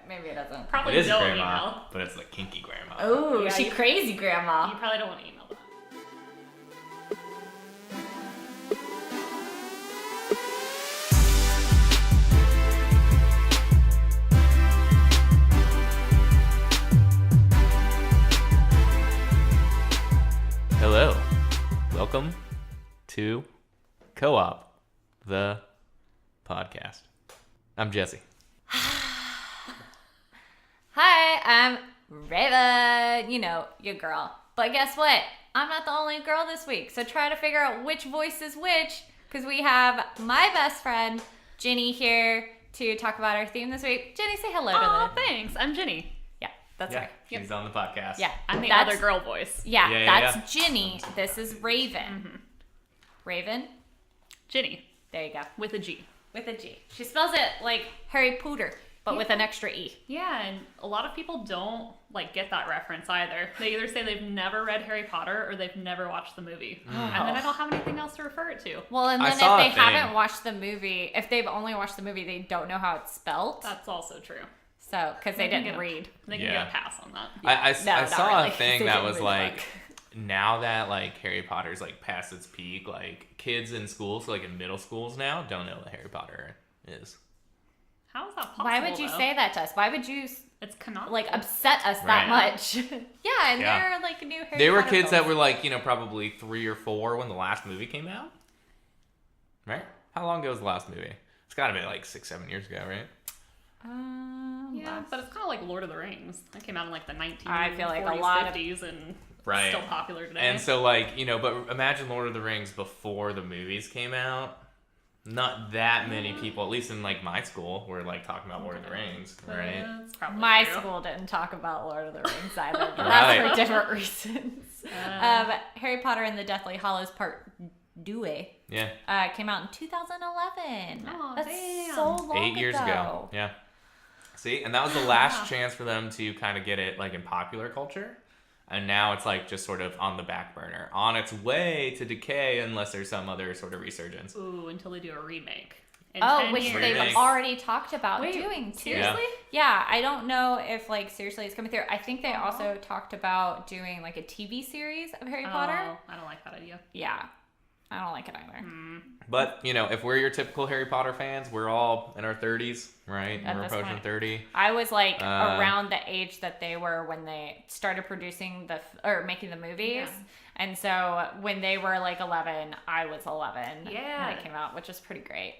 Maybe it doesn't. Probably It is don't grandma, email. but it's like kinky grandma. Oh, Yeah, she you- crazy grandma. You probably don't want to email that. Hello. Welcome to Co-op, the podcast. I'm Jesse. Hi, I'm Raven. You know, your girl. But guess what? I'm not the only girl this week. So try to figure out which voice is which, because we have my best friend, Ginnye, here to talk about our theme this week. Ginnye, say hello to Oh, the... thanks. I'm Ginnye. Yeah, that's Yeah, right. she's on the podcast. Yeah, I'm the that's- other girl voice. Yeah, Yeah, that's Ginnye. This is Raven. Raven? Ginnye. There you go. With a G. With a G. She spells it like Harry Potter, but with an extra E. Yeah, and a lot of people don't get that reference either. They either say they've never read Harry Potter or they've never watched the movie. And then I don't have anything else to refer it to. Well, and I then if saw a they thing. haven't watched the movie, if they've only watched the movie, they don't know how it's spelled. That's also true. So, because they can didn't get a- read. They can Yeah. get a pass on that. I No, not saw really. a thing They that didn't was read the like, book. now that like Harry Potter's like past its peak, like kids in schools, so like in middle schools now, don't know what Harry Potter is. How is that possible? Why would you though? say that to us? Why would you It's canonical. like upset us that Right. much? Yeah, and Yeah. they're like new Harry They were Potter kids that films. were like, probably 3 or 4 when the last movie came out. Right? How long ago was the last movie? It's got to be like 6-7 years ago, right? Yeah, but it's kind of like Lord of the Rings. That came out in like the 1940s, I feel like a lot of- 50s, and Right. still popular today. And so like, but imagine Lord of the Rings before the movies came out. Not that many people, at least in like my school, were like talking about Lord of the Rings, right? That's probably My true. school didn't talk about Lord of the Rings either, but Right. that's for different reasons. Harry Potter and the Deathly Hallows Part 2 Yeah. came out in 2011. Aw, That's damn. so long 8 years ago. Yeah. See, and that was the last chance for them to kind of get it like in popular culture. And now it's like just sort of on the back burner, on its way to decay unless there's some other sort of resurgence. Ooh, until they do a remake. In Oh, 10 which years. they've Remakes. already talked about Wait, doing too. seriously? Yeah, I don't know if like seriously it's coming through. I think they also talked about doing like a TV series of Harry Potter. Oh, I don't like that idea. Yeah, I don't like it either. But, if we're your typical Harry Potter fans, we're all in our 30s, right? At We're this approaching point. 30. I was like around the age that they were when they started producing or making the movies. Yeah. And so when they were like 11, I was 11 Yeah. when it came out, which was pretty great.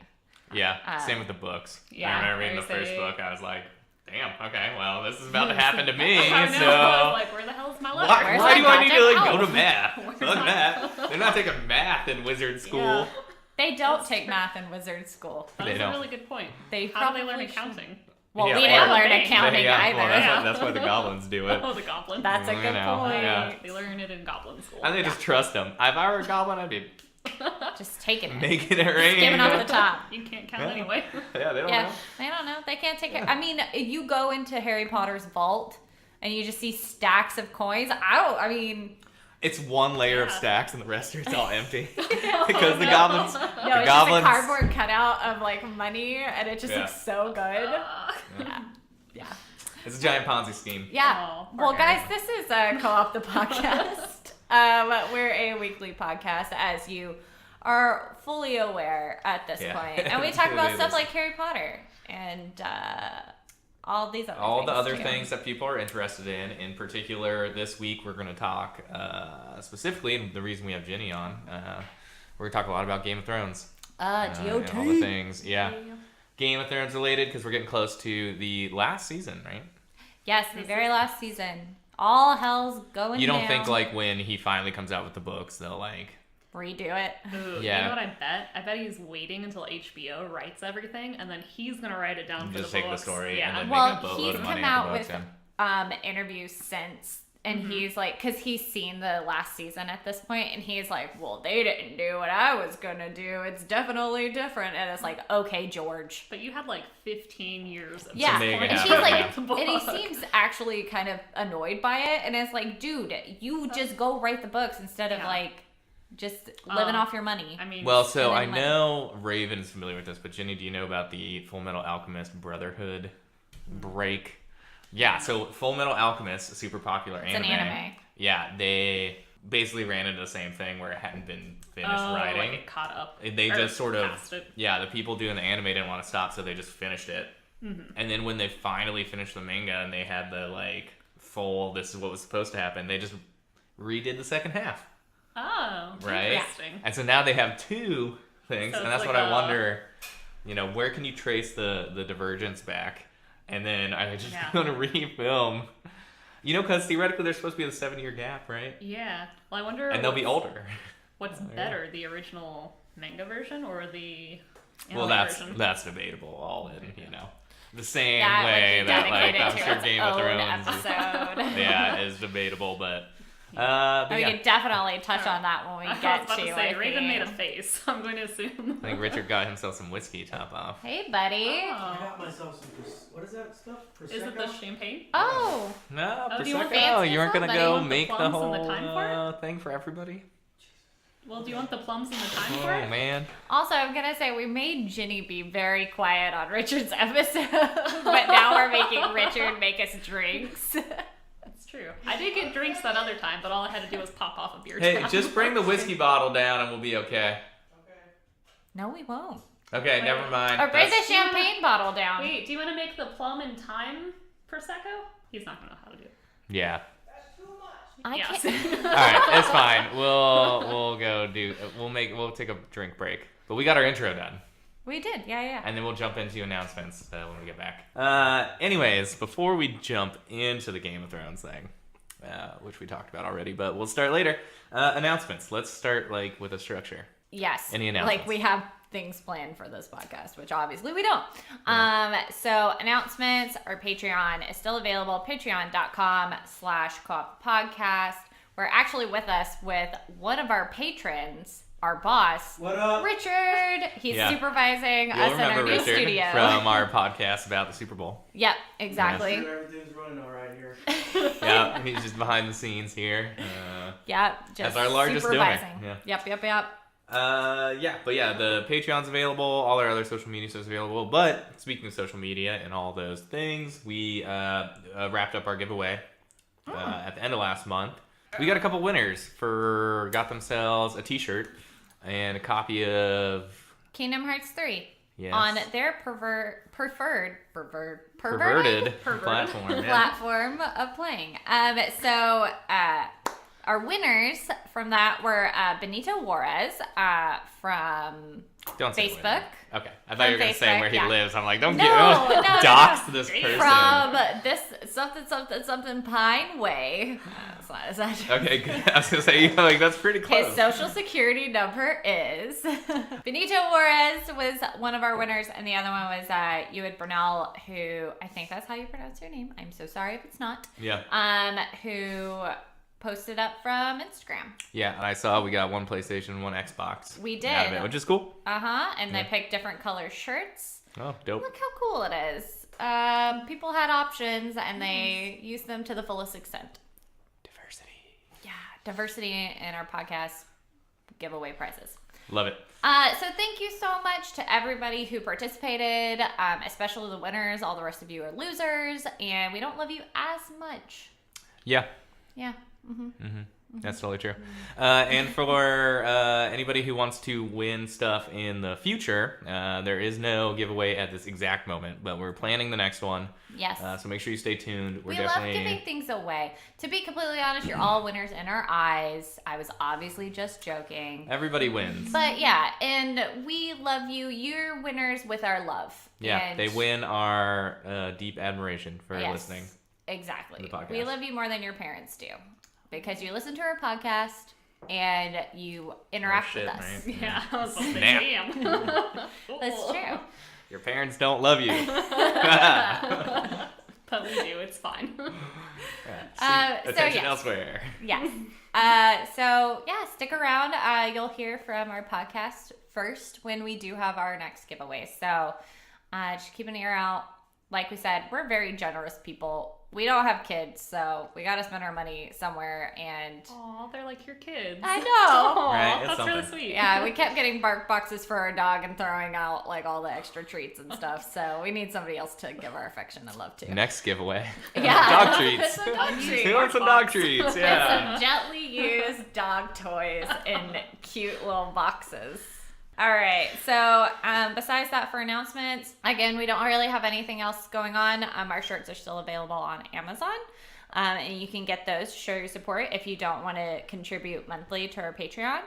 Yeah, same with the books. Yeah, I remember reading the I first say- book, I was like, damn, okay, well, this is about to happen to me, I know, I was so... like, where the hell is my letter? Why, Where's why my do I need to like goddamn go to elf? math? Where's Fuck my- math. They're not taking math in wizard school. Yeah. They don't That's take true. math in wizard school. That They is don't. a really good point. They How do they learn probably should. accounting? Well, Yeah, we or- didn't learn Bank. accounting yeah, either. well, Yeah. that's why the goblins do it. Oh, the goblin. That's a You good know, point. yeah. They learn it in goblin school. And they just trust them. If I were a goblin, I'd be Just taking it. making it rain. Skimming off the top. You can't count Yeah. anyway. Yeah, they don't Yeah, know. they don't know. They can't take it. I mean, you go into Harry Potter's vault and you just see stacks of coins. I mean, It's one layer of Yeah. stacks and the rest are it's all empty. Because the goblins, no, the it's goblins, just a cardboard cutout of like money and it just Yeah. looks so good. Yeah. Yeah. it's a giant Ponzi scheme. Yeah. Oh, Well, poor guys, guy. this is Co-op the podcast. We're a weekly podcast, as you are fully aware at this Yeah. point. And we talk about It stuff is. like Harry Potter and all these other All things. the other too. things that people are interested in. In particular, this week we're going to talk specifically, and the reason we have Ginnye on, we're going to talk a lot about Game of Thrones. And GOT. all the things, yeah. Game of Thrones related, because we're getting close to the last season, right? Yes, the very last season. All hell's going You don't down. think, like, when he finally comes out with the books, they'll, like... redo it? Ooh, Yeah. You know what I bet? I bet he's waiting until HBO writes everything, and then he's gonna write it down for Just the take the books. story Yeah. and then- Well, make a boatload he's of come money off out the with books, interviews since, and he's like, because he's seen the last season at this point, and he's like, well, they didn't do what I was gonna do. It's definitely different. And it's like, okay, George. But you had like 15 years of Yeah, make it and happen, he's like, yeah. the and he book. seems actually kind of annoyed by it, and it's like, dude, you just go write the books instead of Yeah. like just living off your money. I mean, Well, so I spending money. know Raven's familiar with this, but Ginnye, do you know about the Full Metal Alchemist Brotherhood break. Yeah, so Full Metal Alchemist, a super popular It's an anime. Yeah, they basically ran into the same thing where it hadn't been finished writing. Like it caught up. They just sort of, passed it. the people doing the anime didn't want to stop, so they just finished it. Mm-hmm. And then when they finally finished the manga and they had the full, this is what was supposed to happen, they just redid the second half. Oh, right? Interesting. And so now they have two things, So and that's it's what like I wonder, where can you trace the divergence back? And then are they just going to refilm? Because theoretically there's supposed to be a 7-year gap, right? Yeah. Well, I wonder. And they'll be older. What's better, the original manga version or the anime Well, version? that's debatable. All in, the same Yeah, way that dedicated I'm to sure its Game of own Thrones episode. is debatable, but. We can definitely touch on that when we I was get about to to say, like, Raven made a face. I'm going to assume. I think Richard got himself some whiskey top off. Hey, buddy. I got myself some. What is that stuff? Prosecco? Is it the champagne? Oh. No, Oh, do you want Prosecco. fancy You weren't as gonna well, go buddy? make the plums whole and the thyme for thing for everybody. Well, do you want the plums and the thyme for Oh it? man. Also, I'm gonna say we made Ginnye be very quiet on Richard's episode, but now we're making Richard make us drinks. That's true. I did get drinks that other time, but all I had to do was pop off a beer Hey, tap. just bring the whiskey bottle down and we'll be okay. No, we won't. Okay, Wait. never mind. Or bring the That's- champagne bottle down. Wait, do you want to make the plum and thyme prosecco? He's not gonna know how to do it. Yeah. I Yes. can't. All right, it's fine. We'll go do. We'll take a drink break. But we got our intro done. We did, yeah. And then we'll jump into announcements when we get back. Anyways, before we jump into the Game of Thrones thing, which we talked about already, but we'll start later. Announcements. Let's start with a structure. Yes. Any announcements? We have things planned for this podcast, which obviously we don't. So announcements, our Patreon is still available, patreon.com/co-op podcast. We're actually with one of our patrons, our boss, What up? Richard. He's supervising You'll us in our remember new Richard studio. from our podcast about the Super Bowl. Yep, exactly. Everything's running all right here. Yeah, he's just behind the scenes here. Yep, just As our largest donor, supervising. yeah. Yep. The Patreon's available. All our other social media stuff's available. But speaking of social media and all those things, we wrapped up our giveaway at the end of last month. We got a couple winners got themselves a T-shirt and a copy of Kingdom Hearts 3 Yes. on their perverted platform. Yeah. platform of playing. Our winners from that were Benito Juarez from Don't say Facebook. winner. Okay, I thought you were From gonna say Facebook, where he yeah. lives. I'm like, don't No, dox no. this person. From this something Pine Way. Is that Okay, good. I was gonna say that's pretty close. His social security number is Benito Juarez was one of our winners, and the other one was Ewan Burnell, who I think that's how you pronounce your name. I'm so sorry if it's not. Yeah. Who posted up from Instagram. Yeah, and I saw we got one PlayStation, one Xbox. We out did. of it, which is cool. And Yeah. they picked different color shirts. Oh, dope. Look how cool it is. People had options, and they used them to the fullest extent. Diversity. Yeah, diversity in our podcast giveaway prizes. Love it. So thank you so much to everybody who participated, especially the winners. All the rest of you are losers, and we don't love you as much. Yeah. Yeah. That's totally true. And for anybody who wants to win stuff in the future, there is no giveaway at this exact moment, but we're planning the next one. Yes. So make sure you stay tuned. We love giving things away. To be completely honest, you're all winners in our eyes. I was obviously just joking. Everybody wins. But yeah, and we love you. You're winners with our love. Yeah, And they win our deep admiration for yes, listening. Exactly. to the podcast. We love you more than your parents do. Because you listen to our podcast and you interact shit, with us. right? Yeah, I was like, Snap. damn. That's true. Your parents don't love you. But we do, it's fine. Seek attention yes. elsewhere. Yes. Stick around. You'll hear from our podcast first when we do have our next giveaway. So just keep an ear out like we said, we're very generous people. We don't have kids, so we got to spend our money somewhere. And Aw, they're like your kids. I know. Aw, Right, it's that's really something. sweet. Yeah, we kept getting bark boxes for our dog and throwing out like all the extra treats and stuff. So we need somebody else to give our affection and love to. Next giveaway. Yeah. Dog treats. It's a dog treat. Who wants some dog treats? Yeah. Some gently used dog toys in cute little boxes. All right, so besides that for announcements, again, we don't really have anything else going on. Our shirts are still available on Amazon, and you can get those to show your support if you don't want to contribute monthly to our Patreon.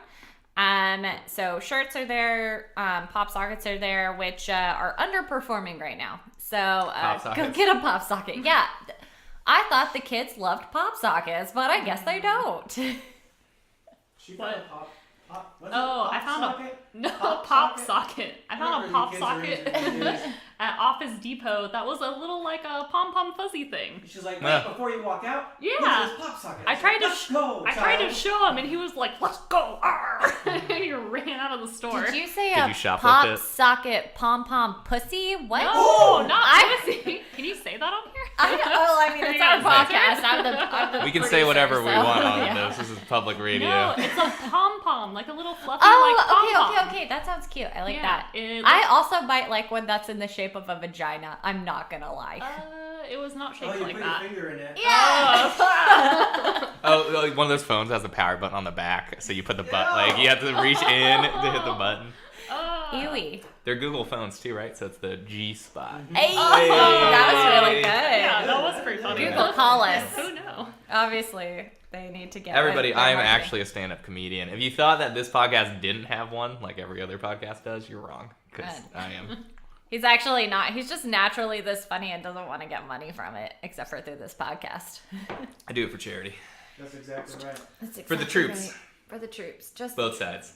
So shirts are there, pop sockets are there, which are underperforming right now. So go get a pop socket. Yeah, I thought the kids loved pop sockets, but I guess they don't. She What? found a pop. Oh, I found a pop socket. I found a pop socket at Office Depot that was a little like a pom-pom fuzzy thing. She's like, Yeah. wait, before you walk out, Yeah. look at this pop socket. I tried to Let's go, I tried to child. show him and he was like, let's go. Arr! He ran out of the store. Did you say Did a you shoplift pop it? socket pom pom pussy? What? No, not pussy. Can you say that on here? I mean, it's our Yes. podcast. I'm the We can say whatever we producer, so- want on Yeah. this. This is public radio. No, it's a pom-pom, like a little fluffy Oh, like pom-pom. okay. That sounds cute. I like Yeah, that. it- I also might like one that's in the shape of a vagina. I'm not gonna lie. It was not Oh, shaped you like put that. your finger in it. Oh, like one of those phones has a power button on the back, so you put the button, like you have to reach in to hit the button. Ewy. They're Google phones too, right? So it's the G spot. Hey, that was really good. Yeah, that was pretty funny. Google, call us. Who knows? Obviously, they need to get Everybody, their I'm marketing. actually a stand-up comedian. If you thought that this podcast didn't have one, like every other podcast does, you're wrong. Because Good. I am. He's actually not. He's just naturally this funny and doesn't want to get money from it, except for through this podcast. I do it for charity. That's exactly right. That's For the exactly troops. right. For the troops. Just Both sides.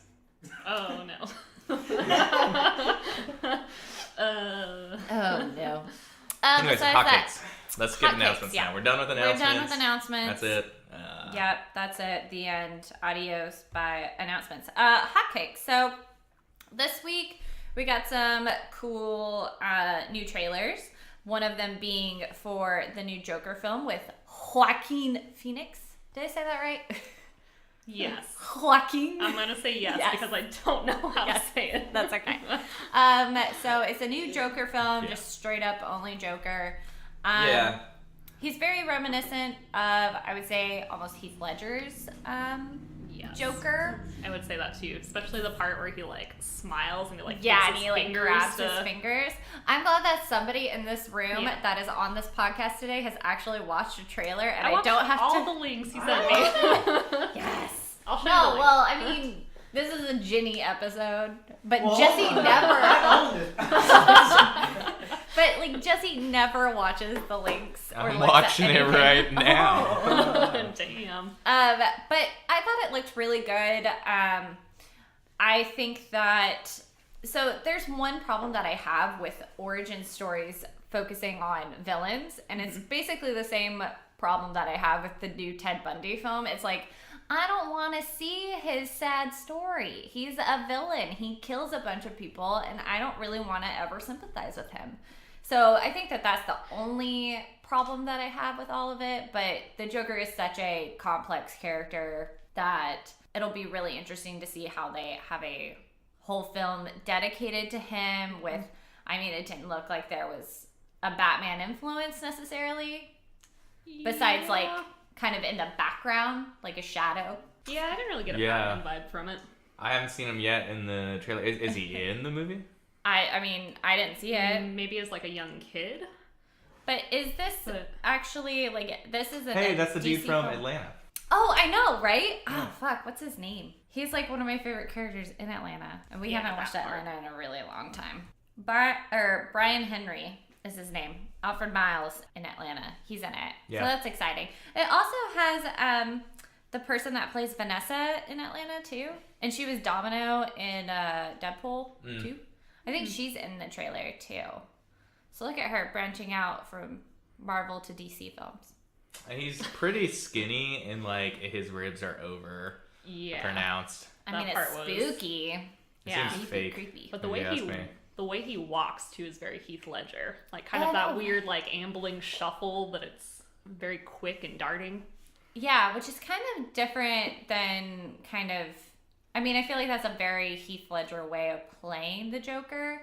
Oh no. Oh no. Anyways, Besides that, hotcakes. Let's get Hotcakes, announcements yeah. now. We're done with we're announcements. done with announcements. That's it. Yep, that's it. The end. Adios by announcements. Hotcakes. So this week we got some cool new trailers. One of them being for the new Joker film with Joaquin Phoenix. Did I say that right? Yes. Joaquin. I'm gonna say yes, Yes. because I don't know how Yes. to say it. That's okay. So it's a new Joker film, Yeah. just straight up only Joker. Yeah. He's very reminiscent of, I would say, almost Heath Ledger's Yes. Joker. I would say that too, especially the part where he like smiles and he like Yeah, takes and his he like fingers grabs to- his fingers. I'm glad that somebody in this room Yeah. that is on this podcast today has actually watched a trailer, and I watched don't have all to. the links you sent me. Yes. I'll show you. No, the well, I mean, this is a Ginnye episode, but Well, Jesse hold on. never. I owned it. But like Jesse never watches the links or I'm looks watching at it anything. right now. Damn. But I thought it looked really good. I think that so there's one problem that I have with origin stories focusing on villains, and it's basically the same problem that I have with the new Ted Bundy film. It's like I don't want to see his sad story. He's a villain. He kills a bunch of people, and I don't really want to ever sympathize with him. So I think that that's the only problem that I have with all of it. But the Joker is such a complex character that it'll be really interesting to see how they have a whole film dedicated to him with, I mean, it didn't look like there was a Batman influence necessarily. Besides, like, kind of in the background, like a shadow. Yeah, I didn't really get a Yeah. Batman vibe from it. I haven't seen him yet in the trailer. Is he in the movie? I mean, I didn't see it. Maybe as like a young kid. But is this But- actually, like, this is a Hey, that's the dude DC from film. Atlanta. Oh, I know, right? Oh, fuck, what's his name? He's like one of my favorite characters in Atlanta. And we Yeah, haven't watched that part. Atlanta in a really long time. Brian Henry is his name. Alfred Miles in Atlanta. He's in it. Yeah. So that's exciting. It also has the person that plays Vanessa in Atlanta too. And she was Domino in Deadpool 2. I think she's in the trailer too. So look at her branching out from Marvel to DC films. And he's pretty skinny and like his ribs are over Yeah. pronounced. I That mean, part it's was- spooky. It Yeah. seems Creepy, fake. creepy. But the if way you ask he me. the way he walks too is very Heath Ledger. Like kind of that weird like ambling shuffle, but it's very quick and darting. Yeah, which is kind of different than kind of, I mean, I feel like that's a very Heath Ledger way of playing the Joker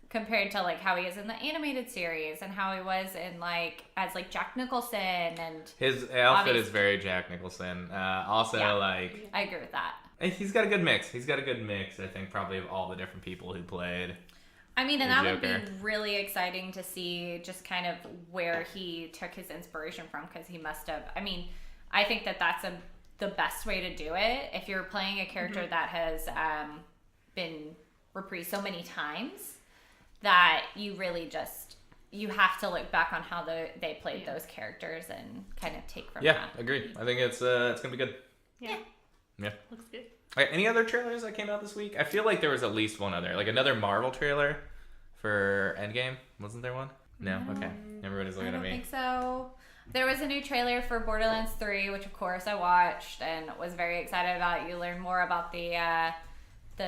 compared to like how he is in the animated series and how he was in like as like Jack Nicholson, and His outfit is very Jack Nicholson. Also, Yeah. like, I agree with that. he's got a good mix. He's got a good mix, I think, probably of all the different people who played. I mean, and The that would Joker. be really exciting to see just kind of where he took his inspiration from, because he must have, I mean, I think that that's the best way to do it. If you're playing a character that has been reprised so many times, that you really just, you have to look back on how they played those characters and kind of take from Yeah, that. agreed. I think it's going to be good. Yeah. Yeah. Looks good. All right, any other trailers that came out this week? I feel like there was at least one other. Like another Marvel trailer for Endgame. Wasn't there one? No? Okay. Everybody's I looking at don't me. think so. There was a new trailer for Borderlands 3, which of course I watched and was very excited about. You learn more about the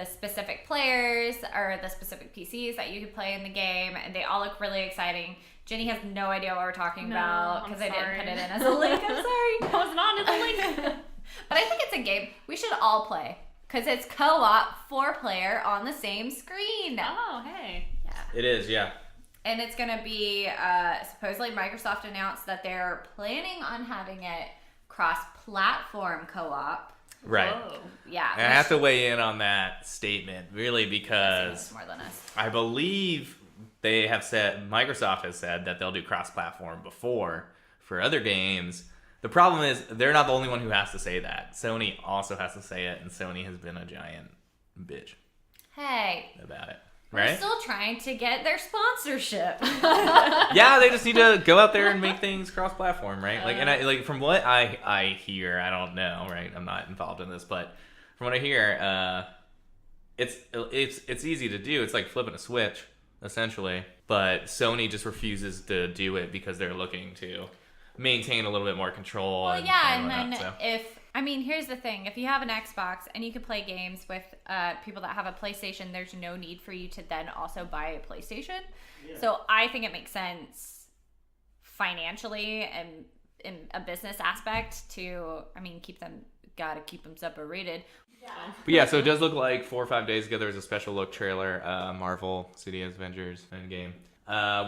specific players or the specific PCs that you could play in the game, and they all look really exciting. Ginnye has no idea what we're talking about because I didn't put it in as a link. I'm sorry. I wasn't on to the link. But I think it's a game we should all play because it's co-op 4-player on the same screen. Oh, hey. Yeah. It is, yeah. And it's going to be, supposedly Microsoft announced that they're planning on having it cross-platform co-op. Right. Whoa. Yeah. And I have to weigh in on that statement, really, which because is more than us. I believe they have said, Microsoft has said that they'll do cross-platform before for other games. The problem is they're not the only one who has to say that. Sony also has to say it, and Sony has been a giant bitch Hey, about it. we're Right? still trying to get their sponsorship. Yeah, they just need to go out there and make things cross-platform, right? Like, and I like from what I hear, I don't know, right? I'm not involved in this, but from what I hear, it's easy to do. It's like flipping a switch, essentially. But Sony just refuses to do it because they're looking to maintain a little bit more control. Well, and yeah, whatnot, and then so. here's the thing. If you have an Xbox and you can play games with people that have a PlayStation, there's no need for you to then also buy a PlayStation. Yeah. So I think it makes sense financially and in a business aspect to, gotta keep them separated. But yeah, so it does look like 4 or 5 days ago there was a special look trailer, Marvel Studios Avengers Endgame.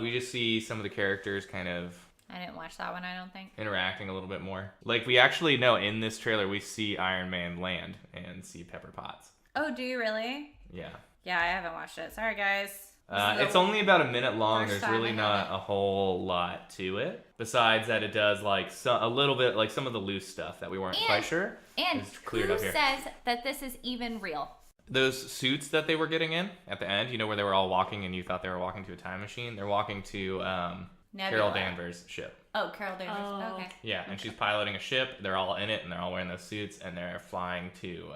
We just see some of the characters kind of I didn't watch that one, I don't think. interacting a little bit more. Like, we actually know in this trailer we see Iron Man land and see Pepper Potts. Oh, do you really? Yeah. Yeah, I haven't watched it. Sorry, guys. It's only about a minute long. first There's time really I not have it. a whole lot to it. Besides that, it does like a little bit like some of the loose stuff that we weren't quite sure. And It's cleared who up here. says that this is even real? Those suits that they were getting in at the end, you know, where they were all walking and you thought they were walking to a time machine. They're walking to Carol Nebula. Danvers' ship. Oh, Carol Danvers. Oh. Okay. Yeah, and she's piloting a ship. They're all in it, and they're all wearing those suits, and they're flying to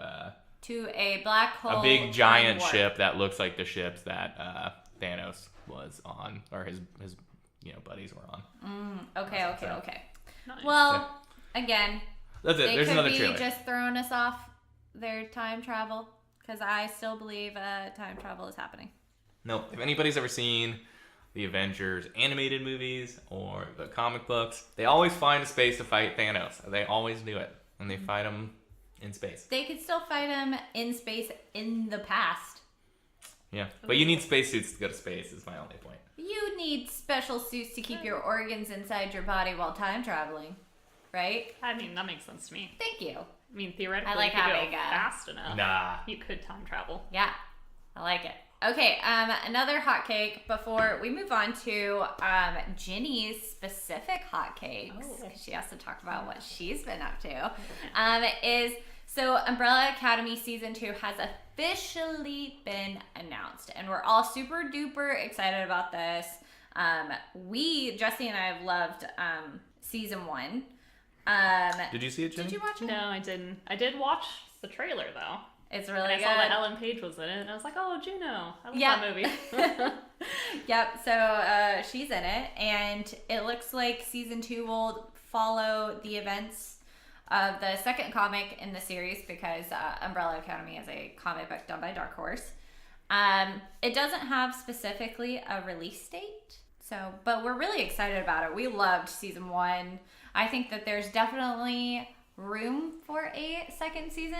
To a black hole. a big giant warp. ship that looks like the ships that Thanos was on, or his buddies were on. Okay. So- Nice. Well, again, That's it. they There's could another be trailer. just throwing us off their time travel, because I still believe time travel is happening. No, if anybody's ever seen the Avengers animated movies or the comic books, they always find a space to fight Thanos. They always do it, and they fight him in space. They could still fight him in space in the past. Yeah, but you need spacesuits to go to space. Is my only point. You need special suits to keep your organs inside your body while time traveling, right? I mean, that makes sense to me. Thank you. I mean, theoretically, I like you could having go a- fast enough. Nah. You could time travel. Yeah, I like it. Okay, another hot cake before we move on to Ginnye's specific hot cakes, Oh. 'cause she has to talk about what she's been up to, so Umbrella Academy Season 2 has officially been announced, and we're all super duper excited about this. Jesse and I have loved Season 1. Did you see it, Jenny? Did you watch it? No, I didn't. I did watch the trailer, though. It's And really I good. saw that Ellen Page was in it, and I was like, oh, Juno. I love Yeah. that movie. Yep, so she's in it, and it looks like Season 2 will follow the events of the second comic in the series, because Umbrella Academy is a comic book done by Dark Horse. It doesn't have specifically a release date, but we're really excited about it. We loved season 1. I think that there's definitely room for a second season.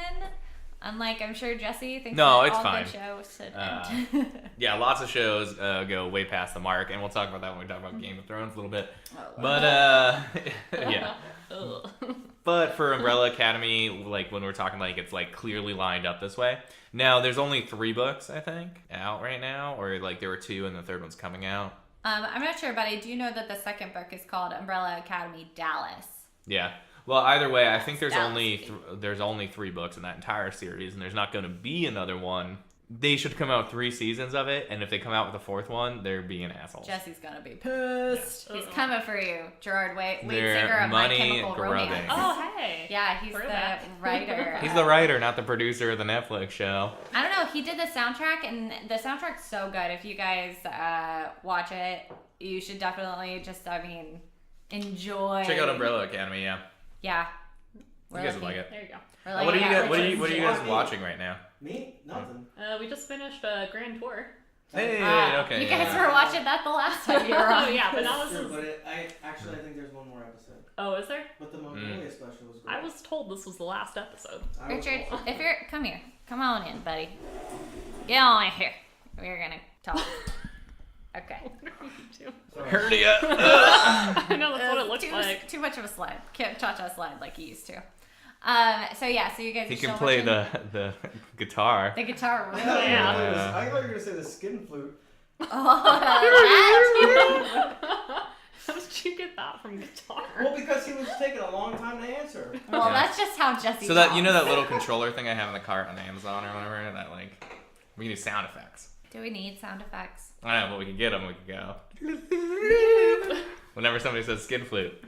Unlike, I'm sure Jesse thinks No, that it's all fine. good shows should end. Yeah, lots of shows go way past the mark, and we'll talk about that when we talk about Game of Thrones a little bit. Oh, But yeah. Ugh. But for Umbrella Academy, like when we're talking like it's like clearly lined up this way. Now there's only 3 books I think out right now, or like there were 2 and the third one's coming out. I'm not sure, but I do know that the second book is called Umbrella Academy Dallas. Yeah. Well, either way, I think there's Dallas. only 3 books in that entire series, and there's not going to be another one. They should come out 3 seasons of it, and if they come out with a 4th one, they're being assholes. Jesse's gonna be pissed. He's coming for you, Gerard Way, lead They're singer of My money Chemical grubbing. Romance. Oh, hey. Yeah, he's Throwback. the writer. He's the writer, not the producer of the Netflix show. I don't know. He did the soundtrack, and the soundtrack's so good. If you guys watch it, you should definitely just, enjoy. Check out Umbrella Academy, yeah. Yeah. You guys would like it. There you go. We're What are you yeah, guys, what are you guys Watch. watching right now? Me? Nothing. We just finished a grand tour. Hey, Ah, okay. You guys yeah. were watching that the last time you were on. Oh, yeah, but now this Sure, is... but I think there's one more episode. Oh, is there? But the Mongolia special was great. I was told this was the last episode. I was Richard, told. if you're... Come here. Come on in, buddy. Get on in here. We're gonna talk. Okay. What are you doing? Sorry. Hernia. I know, that's what it looks like. Too much of a slide. Can't cha-cha slide like he used to. So you guys He are can still play watching the guitar. the guitar I really. thought, Yeah. I thought you were gonna say the skin flute. Oh, How did you get that from guitar? Well, because he was taking a long time to answer. well, Yeah. that's just how Jesse So that talks. you know that little controller thing I have in the cart on Amazon or whatever, that like we can do sound effects. Do we need sound effects? I don't know, but we can get them. We can go. Whenever somebody says skin flute,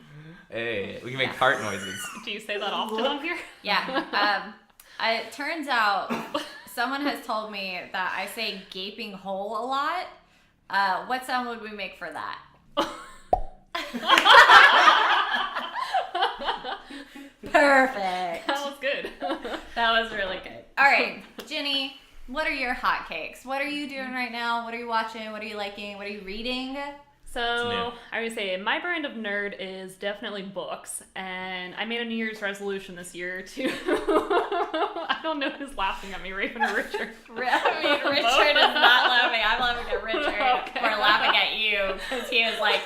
hey, we can make fart noises. Do you say that often on here? Yeah. It turns out someone has told me that I say gaping hole a lot. What sound would we make for that? Perfect. That was good. That was really good. All right, Ginnye, what are your hotcakes? What are you doing right now? What are you watching? What are you liking? What are you reading? So, I would say my brand of nerd is definitely books, and I made a New Year's resolution this year to... I don't know who's laughing at me, Raven or Richard. Richard is not laughing. I'm laughing at Richard Okay. for laughing at you because he was like,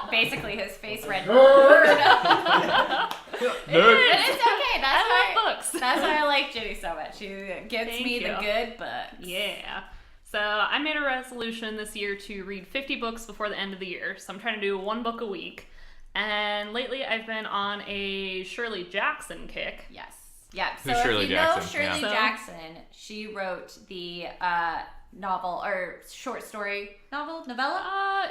basically his face read Nerd. But it's okay. That's I why love books. That's why I like Ginnye so much. She gives Thank me the you. good books. Yeah. So I made a resolution this year to read 50 books before the end of the year. So I'm trying to do 1 book a week. And lately I've been on a Shirley Jackson kick. Yes. Yeah. So Who's if Shirley you Jackson? know Shirley Yeah. Jackson, she wrote the novel or short story novella.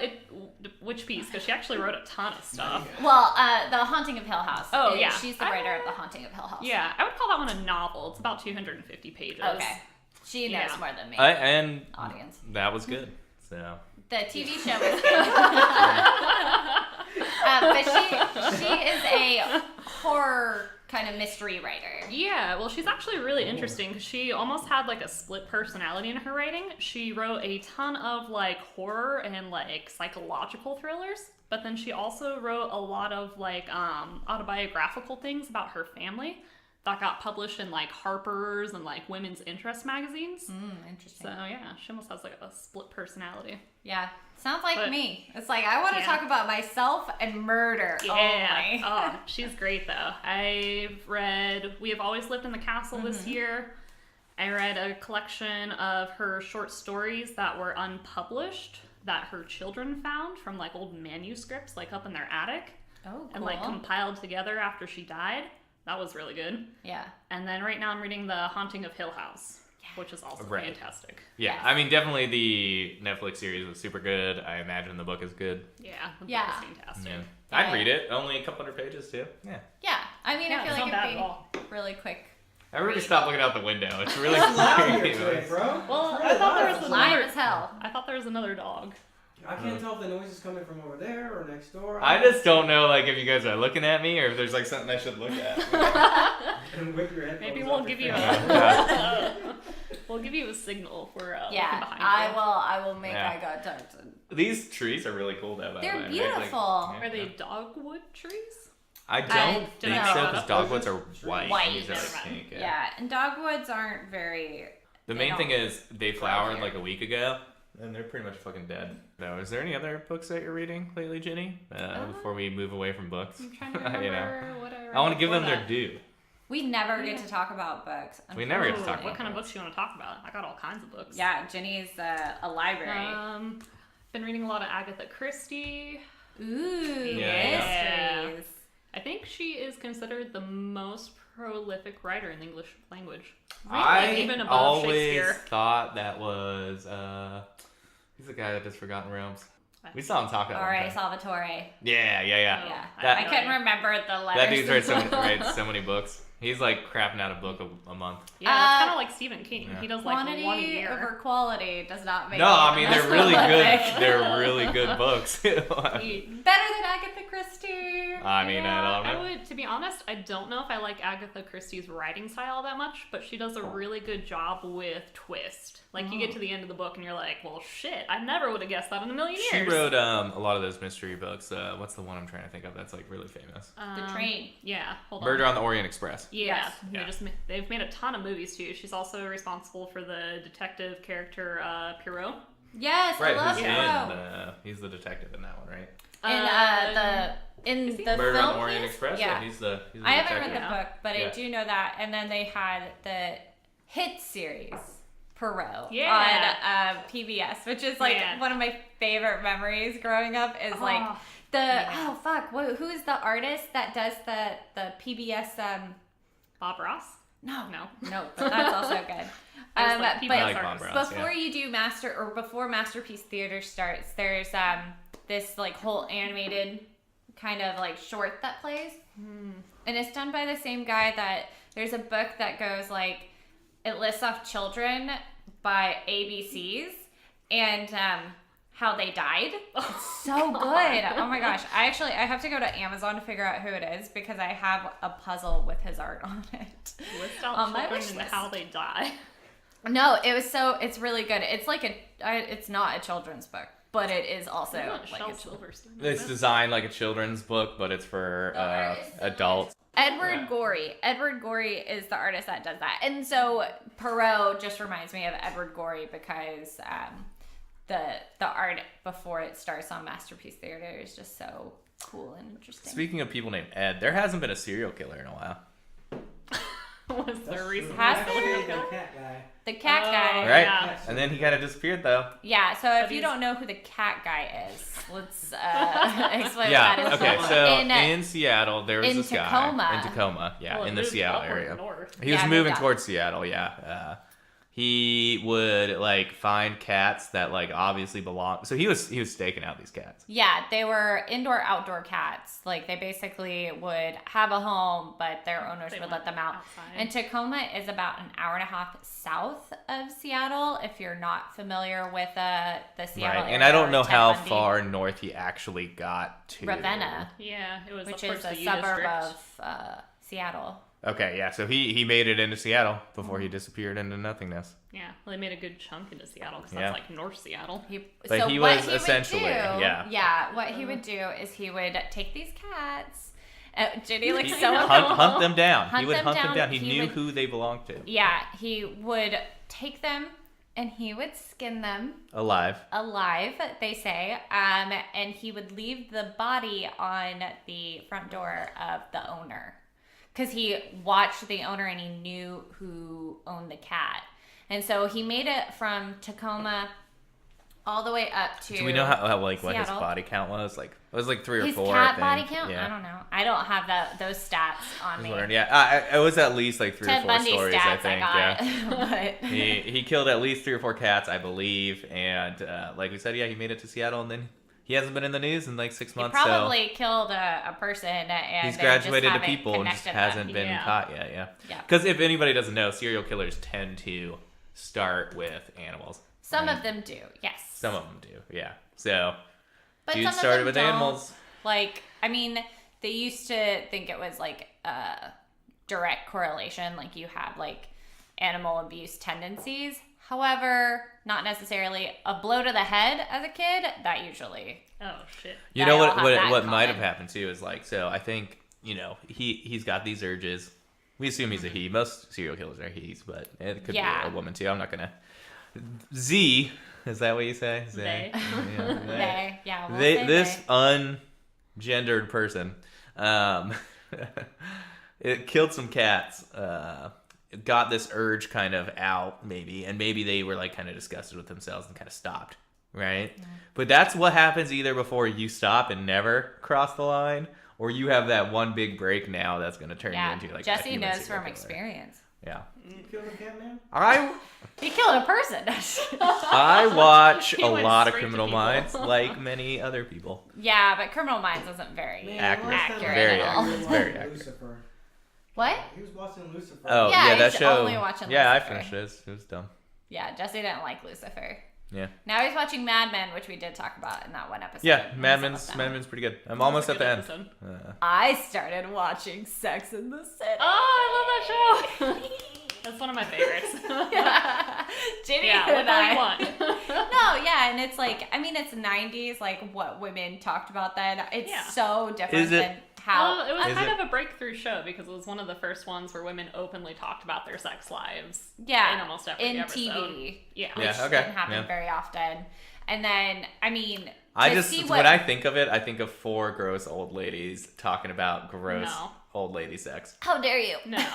Which piece? Because she actually wrote a ton of stuff. Well, The Haunting of Hill House. Oh, yeah. She's the writer of The Haunting of Hill House. Yeah, I would call that one a novel. It's about 250 pages. Okay. She knows Yeah. more than me. And Audience. that was good. So The TV show was good. But she is a horror kind of mystery writer. Yeah, well, she's actually really interesting because she almost had like a split personality in her writing. She wrote a ton of like horror and like psychological thrillers, but then she also wrote a lot of like autobiographical things about her family that got published in like Harper's and like women's interest magazines. Interesting. So yeah, she almost has like a split personality. Yeah. Sounds like But- me. It's like I want to Yeah. talk about myself and murder Yeah. only. Oh, she's great though. I've read We Have Always Lived in the Castle this year. I read a collection of her short stories that were unpublished that her children found from like old manuscripts like up in their attic Oh, cool. and like compiled together after she died. That was really good. Yeah. And then right now I'm reading The Haunting of Hill House, which is also Right. fantastic. yeah, Yes. I mean definitely the Netflix series was super good. I imagine the book is good. Yeah, the book Yeah. is fantastic. Yeah. Yeah. I'd read it. Only a couple hundred pages too. Yeah. Yeah. I mean, Yeah, I feel it's like not bad it'd at all. be really quick. Everybody stop looking out the window. It's really It's loud here creepy. today, bro. Well, It's I really thought there loud. was Live another. as hell. I thought there was another dog. I can't tell if the noise is coming from over there or next door. I just don't know like if you guys are looking at me or if there's like something I should look at. And whip your headphones Maybe off we'll your give you face. a. We'll give you a signal if we're looking Yeah, behind you. I will make Yeah. eye contact. These trees are really cool, though. By They're the way, right? beautiful. Are they dogwood trees? I don't I think don't so, know. because dogwoods are white. White. These are Never mind. pink. Yeah, and dogwoods aren't very. The They main don't thing is they grow flowered here. like a week ago, and they're pretty much fucking dead. So, is there any other books that you're reading lately, Ginnye? Before we move away from books, I'm trying to remember what I read. I want to give them before their that. due. We never get to talk about books. We never get to talk unfortunately. What kind of books do you want to talk about? I got all kinds of books. Yeah, Ginny's a library. Been reading a lot of Agatha Christie. Ooh, Yeah. mysteries. I think she is considered the most prolific writer in the English language. I even above always Shakespeare. thought that was he's the guy that does Forgotten Realms. We saw him talk about All right, Salvatore. Yeah. Yeah, That- I couldn't remember the letters. That dude's writes so many books. He's like crapping out a book a month. Yeah, that's kind Uh, of like Stephen King. Yeah. He does like one a Quantity year. over quality does not make. No, it I mean they're really good. prolific. They're really good books. Better than Agatha Christie. I mean, I don't know. I would, to be honest, I don't know if I like Agatha Christie's writing style that much, but she does a really good job with twist. Like, you get to the end of the book and you're like, well, shit, I never would have guessed that in a million She years. wrote a lot of those mystery books. What's the one I'm trying to think of that's like really famous? The Train. Yeah, hold Murder on. on the Orient Express. Yeah, Yes. Yeah. they've made a ton of movies too. She's also responsible for the detective character Poirot. Yes, Right, I love who's Poirot. he's the detective in that one, right? In is he? the Murder film, on the Orient he is? Express. Yeah. He's the I haven't read detective. the book, but Yeah. I do know that. And then they had the hit series, Perot, Yeah. on PBS, which is like Yeah. one of my favorite memories growing up. Is like Oh, the yeah. who is the artist that does the PBS? Bob Ross? No, No. but that's also good. I was like, But PBS I like Bob artists. Ross. before you do before Masterpiece Theater starts, there's this like whole animated kind of like short that plays, and it's done by the same guy that there's a book that goes like it lists off children by ABCs and how they died. It's so good. Oh my gosh, I have to go to Amazon to figure out who it is because I have a puzzle with his art on it. List out On my children wish and list. how they die. No, it's really good. It's like it's not a children's book, but it is also Isn't like Shel a Silverstein? It's designed like a children's book, but it's for adults. Edward Gorey. Edward Gorey is the artist that does that. And so Perot just reminds me of Edward Gorey because the art before it starts on Masterpiece Theater is just so cool and interesting. Speaking of people named Ed, there hasn't been a serial killer in a while. Was there recently? Has Look there? at the cat guy. The cat Oh, guy. Right? Yeah. And then he kind of disappeared, though. Yeah, so if you he's- don't know who the cat guy is, let's explain Yeah, what that is. okay, so In, in Seattle, there was in this Tacoma. guy. In Tacoma, yeah, Well, it in the moved Seattle upward area. north. He was Yeah, moving moved up. towards Seattle, yeah. He would, like, find cats that, like, obviously belong... So he was staking out these cats. Yeah, they were indoor-outdoor cats. Like, they basically would have a home, but their owners They would went let them out. outside. And Tacoma is about an hour and a half south of Seattle, if you're not familiar with the Seattle Right, area. and I don't or know Ted how Bundy. far north he actually got to. Ravenna, Yeah, it was which of is course a the U suburb district. of Seattle. Okay, yeah, so he made it into Seattle before he disappeared into nothingness. Yeah, well, they made a good chunk into Seattle because Yeah. that's like North Seattle. But he what was would essentially- do, yeah. what he would do is he would take these cats. Ginny looks He so hunt them down. Hunt He would them hunt them down. down. He He knew would- who they belonged to. Yeah, he would take them and he would skin them Alive. alive, they say, and he would leave the body on the front door of the owner because he watched the owner and he knew who owned the cat. And so he made it from Tacoma all the way up to Do we know how like what his Seattle. body count was? Like it was like 3 or his 4. cat I body think. count? Yeah. I don't know. I don't have those stats on me. Yeah, it was at least like 3 Ted or 4 Bundy stories. stats I think. Yeah. but he killed at least 3 or 4 cats, I believe, and like we said, yeah, he made it to Seattle, and then he hasn't been in the news in like 6 he months. probably killed a person and He's they just graduated to haven't people and just connected them. hasn't been Yeah. caught yet. Yeah. Yeah. Because if anybody doesn't know, serial killers tend to start with animals. Some Right? of them do, yes. Some of them do. Yeah. So But dude some of started them with don't. animals. Like, I mean, they used to think it was like a direct correlation. Like you have like animal abuse tendencies. However, not necessarily a blow to the head as a kid. That usually. Oh shit. You They know all what? have that in What might have common. happened too is like, so I think he's got these urges. We assume he's a he. Most serial killers are he's, but it could Yeah. be a woman too. I'm not gonna. Z, is that what you say? They. Yeah, They, yeah, we'll they say this they. ungendered person, it killed some cats. It got this urge kind of out, maybe, and maybe they were like kind of disgusted with themselves and kind of stopped, right? Yeah. But that's what happens either before you stop and never cross the line, or you have that one big break now that's going to turn you Yeah, into like a Jesse human knows serial from killer. experience. Yeah, You killed a cat, man? He killed a person. I watch He a went lot of straight to Criminal people. Minds, like many other people. Yeah, but Criminal Minds wasn't very Man, Accurate. last time I accurate Very at all. accurate. It's very accurate. Lucifer. What? He was watching Lucifer. Oh Yeah, yeah, that he's show. only watching Yeah, I Lucifer. finished it. It was dumb. Yeah, Jesse didn't like Lucifer. Yeah. Now he's watching Mad Men, which we did talk about in that one episode. Yeah, We Mad saw Men's that. pretty good. I'm almost at the end. Episode. I started watching Sex in the City. Oh, I love that show. That's one of my favorites. Yeah. Ginny Yeah, and what all I. you want? No, yeah, and it's like, I mean, it's 90s, like what women talked about then. It's Yeah. so different Is it- than how. Well, it was Is kind it- of a breakthrough show because it was one of the first ones where women openly talked about their sex lives. Yeah, in almost every in episode. TV. Yeah. Yeah. Which okay, didn't happen yeah. very often. And then, I mean, I to just see when I think of it, I think of four gross old ladies talking about gross No. old lady sex. How dare you? No.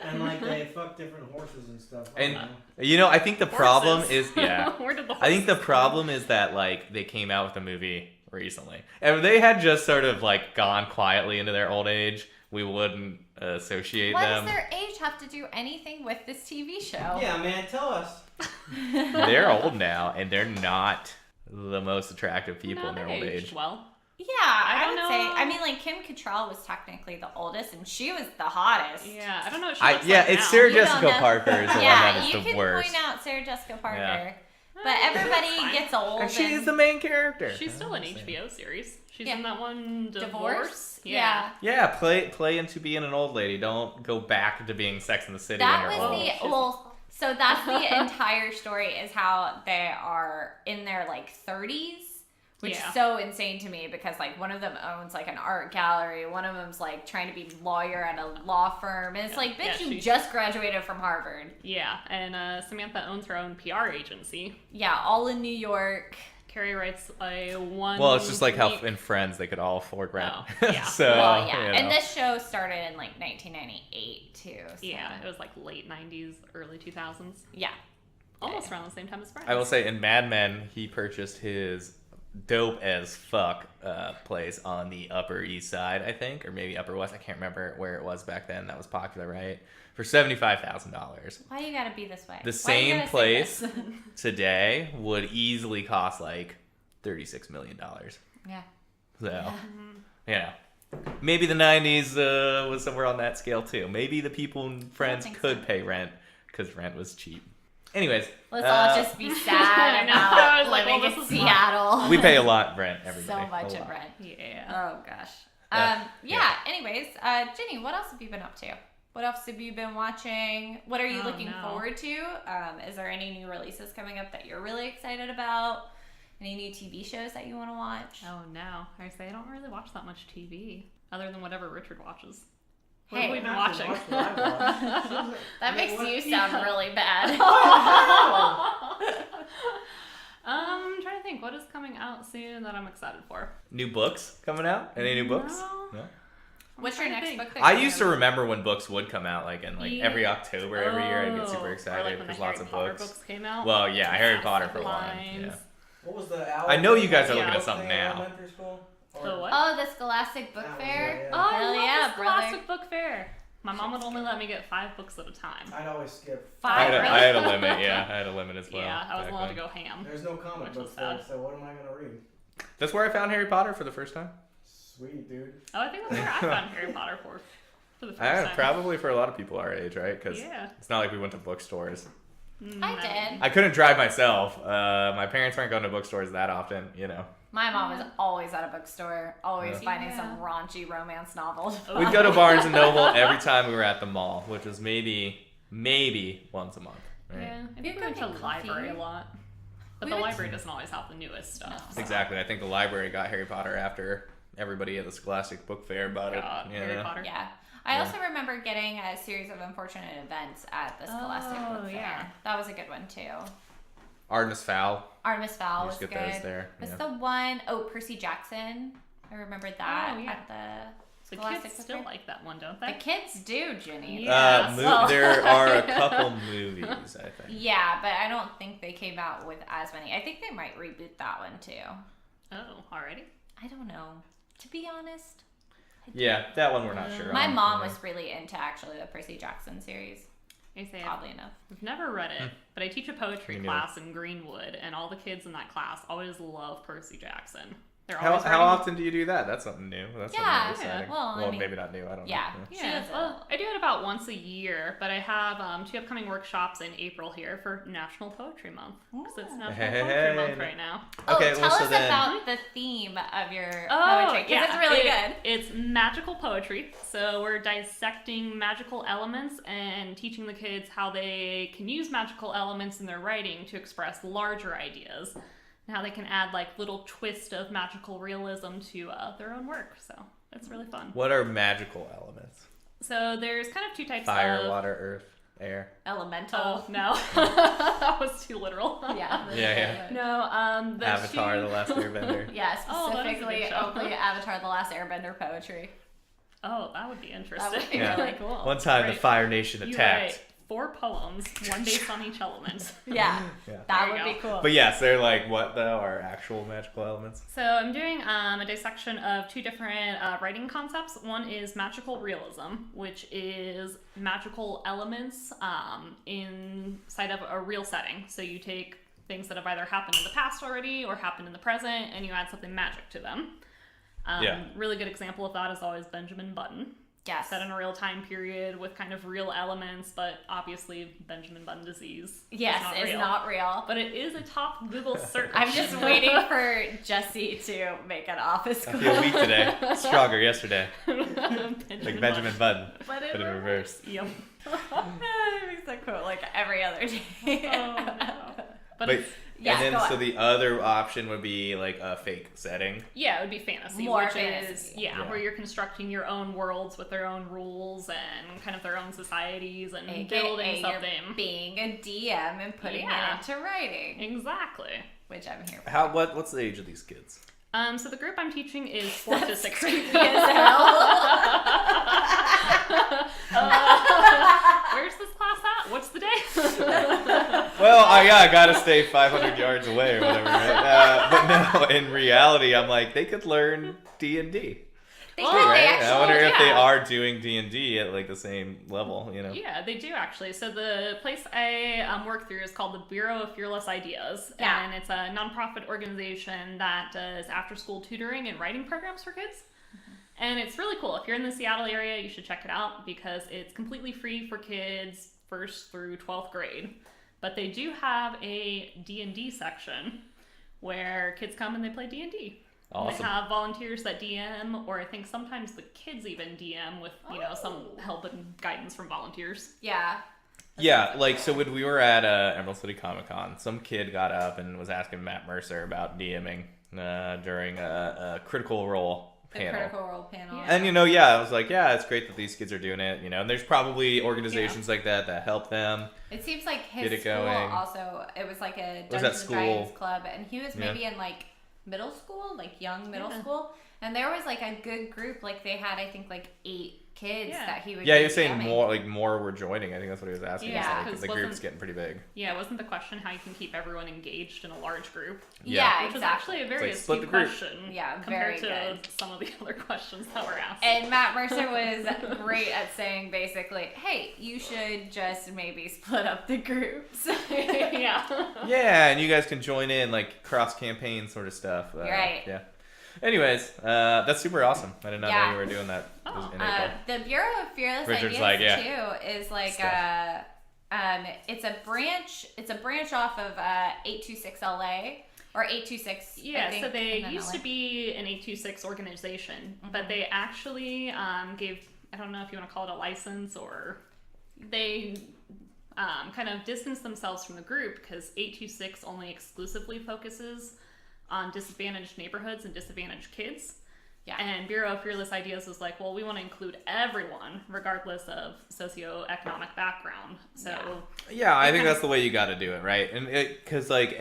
And like they fuck different horses and stuff. I And don't know. I think the problem Horses. is yeah. Where did the I think the horses problem is that like they came out with a movie recently. And if they had just sort of like gone quietly into their old age, we wouldn't associate What them. does their age have to do anything with this TV show? Yeah, man, tell us. They're old now and they're not the most attractive people No, in their they old aged age. well. Yeah, I don't would say. know. I mean, like Kim Cattrall was technically the oldest, and she was the hottest. Yeah, I don't know what she looks Yeah, like it's now. Sarah You don't Jessica know. Parker is the Yeah, one that is you the can worst. point out Sarah Jessica Parker, Yeah. but everybody Fine. gets old. And she's the main character. She's still an Honestly. HBO series. She's Yeah. in that one Divorce. Yeah. Yeah, play into being an old lady. Don't go back to being Sex in the City That when you're was old. the so that's the entire story is how they are in their like 30s, which Yeah. is so insane to me because like one of them owns like an art gallery, one of them's like trying to be a lawyer at a law firm, and it's like, bitch, Yeah, you she's- just graduated from Harvard. Yeah, and Samantha owns her own PR agency. Yeah, all in New York. Carrie writes a one. Well, it's just like how week- in Friends they could all afford rent. Oh, yeah. So, Well, yeah, you and know. this show started in like 1998 too. So. Yeah, it was like late 90s, early 2000s. Yeah. Almost around the same time as Friends. I will say in Mad Men, he purchased his dope as fuck place on the Upper East Side, I think, or maybe Upper West. I can't remember where it was back then. That was popular, right? For $75,000. Why you gotta be this way? The Why you same gotta say place this? today would easily cost like $36 million. Yeah. So, you know, maybe the 90s was somewhere on that scale too. Maybe the people in Friends think could so. pay rent because rent was cheap. Anyways, Let's all just be I sad know. I about was like, living well, in this is Seattle. we pay a lot rent every day. so much A in lot. rent. Yeah. Oh gosh. Yeah. Yeah. Anyways, Ginnye, what else have you been up to? What else have you been watching? What are you Oh, looking no. forward to? Is there any new releases coming up that you're really excited about? Any new TV shows that you want to watch? Oh no. I say I don't really watch that much TV other than whatever Richard watches. What Hey, have we been You have to watching? watch what I watch. That makes you sound really bad. I'm trying to think what is coming out soon that I'm excited for. New books coming out? Any new books? No. No. What's your trying to next think. book? That I you're used to gonna- remember when books would come out, like in like every October every year. I'd get super Or excited like when the because lots Harry of Potter books. books came out. Well, yeah, Harry Yeah, Potter for one. lines. Yeah. What was the owl? I know you guys are Yeah. looking at something thing in now. elementary school? The what? Oh, the Scholastic Book That was Fair. it, Oh, yeah. I Hell love yeah, the brother. Scholastic Book Fair. My mom would only let me get 5 books at a time. I'd always skip. I had, Five, I really? had a limit, yeah. I had a limit as well. Yeah, I was back allowed then. to go ham. There's no comic Which books was there, sad. so what am I gonna read? That's where I found Harry Potter for the first time. Sweet, dude. Oh, I think that's where I found Harry Potter for the first I time. probably for a lot of people our age, right? Because Yeah. it's not like we went to bookstores. I did. I couldn't drive myself. My parents weren't going to bookstores that often, you know. My mom was always at a bookstore, always Yeah. finding Yeah. some raunchy romance novel. Oh. We'd go to Barnes and Noble every time we were at the mall, which was maybe maybe once a month. Right? Yeah, I You think we go went to get the library a coffee. lot. But We the went library doesn't always have the newest stuff. so. Exactly. I think the library got Harry Potter after everybody at the Scholastic Book Fair bought God, it. Harry Potter. Yeah. I also remember getting a series of unfortunate events at the Scholastic Oh, Book Fair. yeah. That was a good one too. Artemis Fowl. Artemis Fowl You was just good. get those there. What's Yeah. the one? Oh, Percy Jackson. I remember that Oh, yeah. at the The Scholastic kids Book still Fair. like that one, don't The they? kids do, Ginnye. Yeah. well- There are a couple movies, I think. Yeah, but I don't think they came out with as many. I think they might reboot that one too. Oh, already? I don't know. To be honest, Yeah, that one we're not sure my on. mom Yeah. was really into actually the Percy Jackson series. I say Oddly enough. I've never read it, but I teach a poetry Me neither. class in Greenwood, and all the kids in that class always love Percy Jackson. They're How always how writing- often do you do that? That's something new. That's Yeah, something exciting. well, I mean- maybe not new. I don't Yeah. know. She Yeah, does it. well, I do it about once a year, but I have 2 upcoming workshops in April here for National Poetry Month, because it's National Hey, Poetry Month hey. right now. Okay, tell well, so us then- about the theme of your poetry, because it's really good. It's magical poetry, so we're dissecting magical elements and teaching the kids how they can use magical elements in their writing to express larger ideas, and how they can add like little twist of magical realism to their own work. So it's really fun. What are magical elements? So there's kind of 2 types Fire, of water, earth, air. Elemental. Oh no, that was too literal. Yeah. Yeah, No, the Avatar, 2... the Last Airbender. Yeah, Oh, that is a good specifically show. only Avatar: The Last Airbender poetry. Oh, that would be interesting. That would be Yeah. really cool. One time the Right. Fire Nation You attacked. write 4 poems, one based on each element. Yeah, Yeah. that There would you be go. cool. But yes, they're like what though are actual magical elements? So I'm doing a dissection of 2 different writing concepts. One is magical realism, which is magical elements inside of a real setting. So you take things that have either happened in the past already or happened in the present, and you add something magic to them. Yeah. Really good example of that is always Benjamin Button. Yes. Set in a real time period with kind of real elements, but obviously Benjamin Button disease Yes, it's not real. But it is a top Google search. I'm just waiting for Jesse to make an office I call. feel weak today. Stronger yesterday. Benjamin Like Benjamin Button. But But in reverse. Yep. It makes that quote like every other day. Oh no. But But it's, Yeah, and go then so on. the other option would be like a fake setting. yeah, it would be fantasy, More which fantasy. is Yeah. where you're constructing your own worlds with their own rules and kind of their own societies and AKA building you're something. being a DM and putting Yeah. it into writing, Exactly. which I'm here for. What's the age of these kids? So the group I'm teaching is 4 to That's 16. creepy as hell. Where's this class at? What's the day? Well, I gotta stay 500 yards away or whatever. Right? But no, in reality, I'm like they could learn D&D. They Oh, could, Right? they actually, I wonder if they yeah. are doing D&D at like the same level. You know. Yeah, they do actually. So the place I work through is called the Bureau of Fearless Ideas. Yeah. And it's a nonprofit organization that does after-school tutoring and writing programs for kids. And it's really cool. If you're in the Seattle area, you should check it out because it's completely free for kids 1st through 12th grade. But they do have a D&D section where kids come and they play D&D. And Awesome. they have volunteers that DM, or I think sometimes the kids even DM with, some help and guidance from volunteers. yeah. Yeah, like so when we were at Emerald City Comic Con, some kid got up and was asking Matt Mercer about DMing during a Critical Role The panel. Critical Role panel. Yeah. And I was like, yeah, it's great that these kids are doing it, and there's probably organizations like that help them. It seems like his Get it school going. also, it was like a Was that Dungeons and school? Dragons club, and he was Yeah. maybe in like middle school, like young middle Yeah. school, and there was like a good group, like they had, I think, like 8 kids Yeah. that he would Yeah, be he was saying DMing. more were joining. I think that's what he was asking. Yeah, because the because group's getting pretty big. Yeah, wasn't the question how you can keep everyone engaged in a large group? Yeah, Which was exactly. actually a very It's like, split astute the group. question Yeah, compared very to some of the other questions that were asked. And Matt Mercer was great at saying basically, hey, you should just maybe split up the groups. yeah. Yeah, and you guys can join in like cross campaign sort of stuff. Right. Yeah. Anyways, that's super awesome. I did not Yeah. know you were doing that Oh. in April. The Bureau of Fearless Richard's Ideas like, yeah. too is like Stuff. it's a branch off of 826 LA or 826. I Yeah, think, so they and then used LA. to be an 826 organization, but they actually gave, I don't know if you want to call it a license or they kind of distance themselves from the group because 826 only exclusively focuses on disadvantaged neighborhoods and disadvantaged kids. Yeah. And Bureau of Fearless Ideas was like, well, we want to include everyone, regardless of socioeconomic background. So Yeah, I think that's the way you got to do it, right? And because like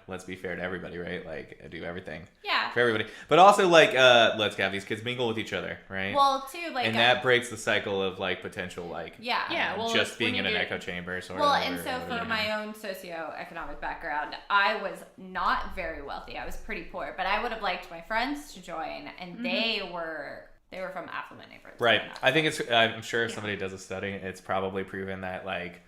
let's be fair to everybody, right? Like do everything Yeah. for everybody, but also like let's have these kids mingle with each other, right? Well, too, like, and that breaks the cycle of like potential like yeah. well, just it's being when in you an get- echo chamber sort Well, of. and so for my own socioeconomic background, I was not very wealthy. I was pretty poor, but I would have liked my friends to join, and they were from affluent neighborhoods. Right. I think I'm sure if somebody does a study, it's probably proven that like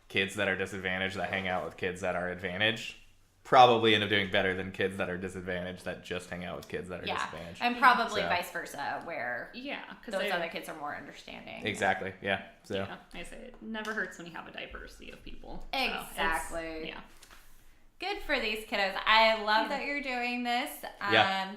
kids that are disadvantaged that hang out with kids that are advantaged probably end up doing better than kids that are disadvantaged that just hang out with kids that are disadvantaged. And probably So- vice versa, where because those other kids are more understanding. Exactly. Yeah. So Yeah, I say it never hurts when you have a diversity of people. So Exactly. yeah. Good for these kiddos. I love that you're doing this. Yeah.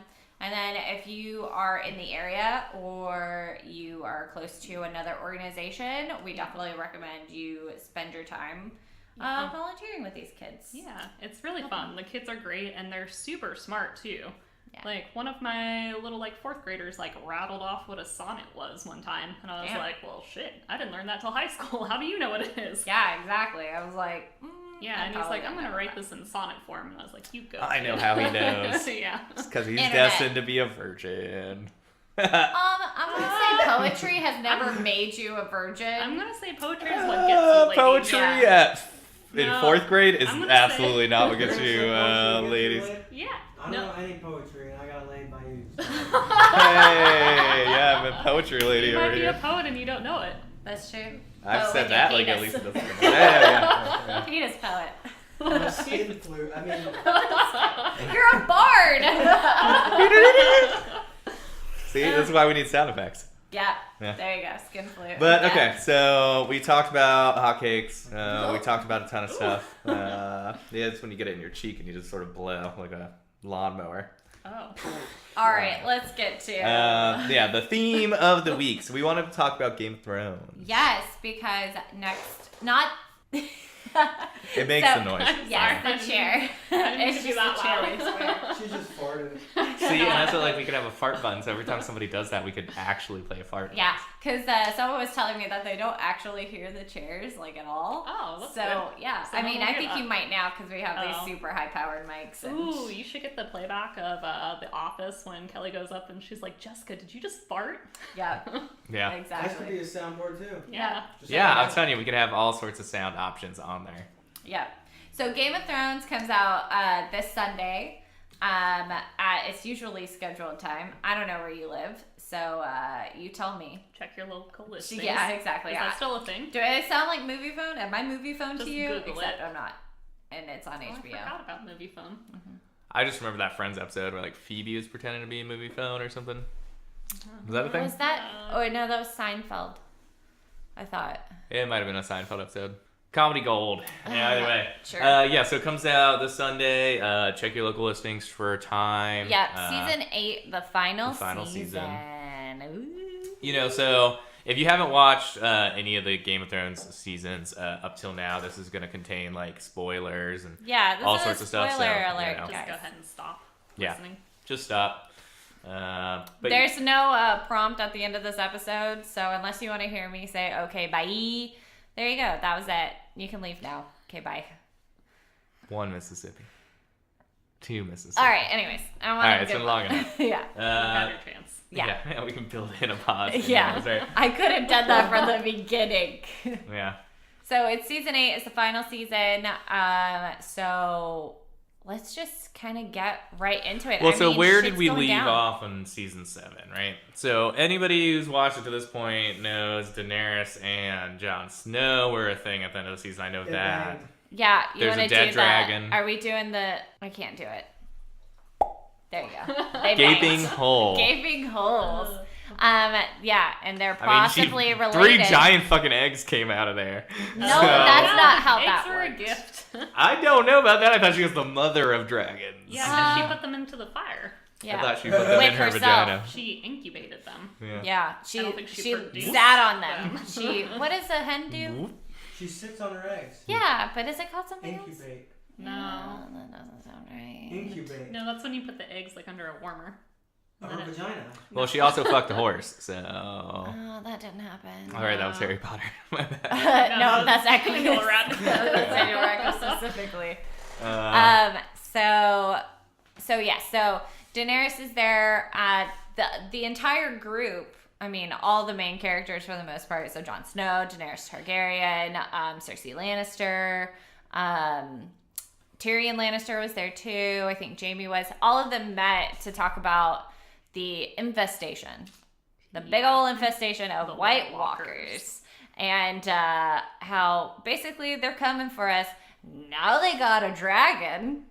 And then if you are in the area or you are close to another organization, we definitely recommend you spend your time volunteering with these kids. Yeah, it's really fun. The kids are great and they're super smart too. Yeah. Like one of my little like fourth graders like rattled off what a sonnet was one time, and I was Damn. like, well, shit, I didn't learn that till high school. How do you know what it is? Yeah, exactly. I was like, Yeah, and he's like, I'm gonna write this in sonnet form, and I was like, you go. I know kid. how he knows. Yeah. It's because he's Internet. destined to be a virgin. I'm gonna say poetry has never made you a virgin. I'm gonna say poetry is what gets you ladies. Poetry in No, fourth grade is I'm gonna absolutely not what gets There's you, some poetry gets you ladies. laid. Yeah. I don't No. know any poetry, and I got laid by you. Hey, yeah, I'm a poetry lady You over might be a here. poet and you don't know it. That's true. I've Oh, said with that your like at penis. least a dozen times. Yeah. Penis poet. I'm a skin flute. I mean, You're a bard. See, this is why we need sound effects. Yeah. Yeah. There you go. Skin flute. But Yeah. okay, so we talked about hotcakes. We talked about a ton of stuff. It's when you get it in your cheek and you just sort of blow like a lawnmower. Oh. All right, let's get to The theme of the week. So we wanted to talk about Game of Thrones. yes, because not. It makes So- the noise. Yes, the chair. didn't mean It's to just be that the chair. loud. I swear. she just farted. See, and that's what, like, we could have a fart button. So every time somebody does that, we could actually play a fart. Yeah, because someone was telling me that they don't actually hear the chairs like at all. Oh, that's so good. yeah, So I no mean, one I will think hear you might now because we have Oh. these super high-powered mics. And Ooh, you should get the playback of The Office when Kelly goes up and she's like, Jessica, did you just fart? yeah, Yeah. That could exactly. be a soundboard too. Yeah. Just Yeah, like I'm that. telling you, we could have all sorts of sound options on there. Yeah. So Game of Thrones comes out this Sunday at its usually scheduled time. I don't know where you live, so you tell me. Check your local listings. Yeah, exactly. Is that still a thing? Do I sound like movie phone? Am I movie phone Just to you? Google Except it. I'm not. And it's on Oh, I HBO. forgot about movie phone. I just remember that Friends episode where, like, Phoebe was pretending to be a movie phone or something. Was that a thing? Was that? Oh no, that was Seinfeld. I thought. It might have been a Seinfeld episode. Comedy gold. Yeah, either way. Sure. Yeah, so it comes out this Sunday. Check your local listings for time. Yeah, season 8, the final season. Ooh. You know, so if you haven't watched any of the Game of Thrones seasons up till now, this is going to contain, like, spoilers and Yeah, this all is sorts a of stuff. spoiler So, you alert, know, Just guys. go ahead and stop Yeah. listening. just stop. But There's no prompt at the end of this episode, so unless you want to hear me say, okay, bye, there you go. That was it. You can leave now. Okay, bye. 1 Mississippi. 2 Mississippi. All right, anyways. I All want right, it's been long enough. Yeah. You had your chance. Yeah. We can build in a pause. Yeah. Right. I could have done that from the beginning. Yeah. So it's season 8. It's the final season. So let's just kind of get right into it. Well, I so mean, where did shit's we going leave down. off in season 7, right? So anybody who's watched it to this point knows Daenerys and Jon Snow were a thing at the end of the season. I know Get that. banged. Yeah, you There's want a to do dead dragon. Are we doing the? I can't do it. There you go. They Gaping banged. hole. Gaping holes. Yeah, and they're I mean, possibly related. 3 giant fucking eggs came out of there. No, So- that's not how Eggs that were a worked. gift. I don't know about that. I thought she was the mother of dragons. Yeah, and she put them into the fire. Yeah. I thought she put them With in her herself. vagina. She incubated them. Yeah, I don't think she she produced sat on them. them. She what does a hen do? She sits on her eggs. Yeah, but is it called something else? Incubate. No. Yeah, that doesn't sound right. Incubate. No, that's when you put the eggs like under a warmer. Of her vagina. Well, she also fucked a horse, so. Oh, that didn't happen. All right, that was Harry Potter. My bad. No, that's actually Daniel Radcliffe. That's Daniel Radcliffe specifically. So Daenerys is there. The entire group. I mean, all the main characters for the most part. So Jon Snow, Daenerys Targaryen, Cersei Lannister, Tyrion Lannister was there too. I think Jaime was. All of them met to talk about the infestation, the big old infestation of The White White Walkers, and how basically they're coming for us. Now they got a dragon.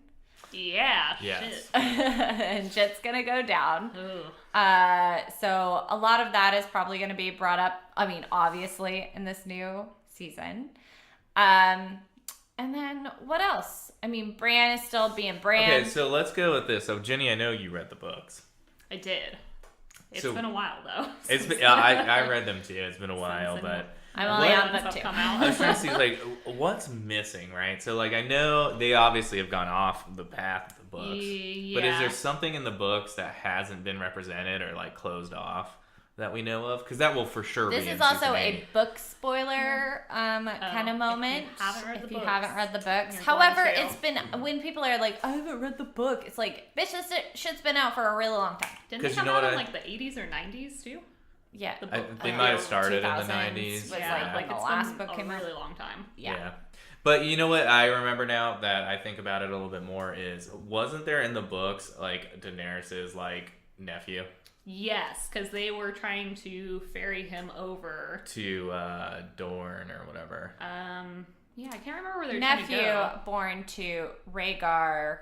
Yeah. Yes. Shit. And shit's gonna go down. Ooh. So a lot of that is probably gonna be brought up. I mean, obviously in this new season. And then what else? I mean, Bran is still being Bran. Okay, so let's go with this. So, Ginnye, I know you read the books. I did. It's So- been a while though. It's been, I read them too. It's been a while, Since but I'm only What- on book Stuff 2. come I was out. trying to see like what's missing, right? So like I know they obviously have gone off the path of the books, Yeah. but is there something in the books that hasn't been represented or like closed off that we know of? Because that will for sure This be is in also season a 8. book spoiler kind of if you moment. haven't read the if you books, haven't read the books. you're However, going to. it's been when people are like, I haven't read the book. It's like, bitch, this shit's been out for a really long time. Didn't 'Cause they you come know out what in I- like the 80s or 90s too? Yeah. The I- book. they might have early started in the 2000s 90s. Was Yeah. like the it's last been book came a out. really long time. Yeah. But you know what I remember now that I think about it a little bit more is wasn't there in the books like Daenerys's like nephew Yes, because they were trying to ferry him over. to Dorne or whatever? Yeah, I can't remember where they're Nephew trying to born to Rhaegar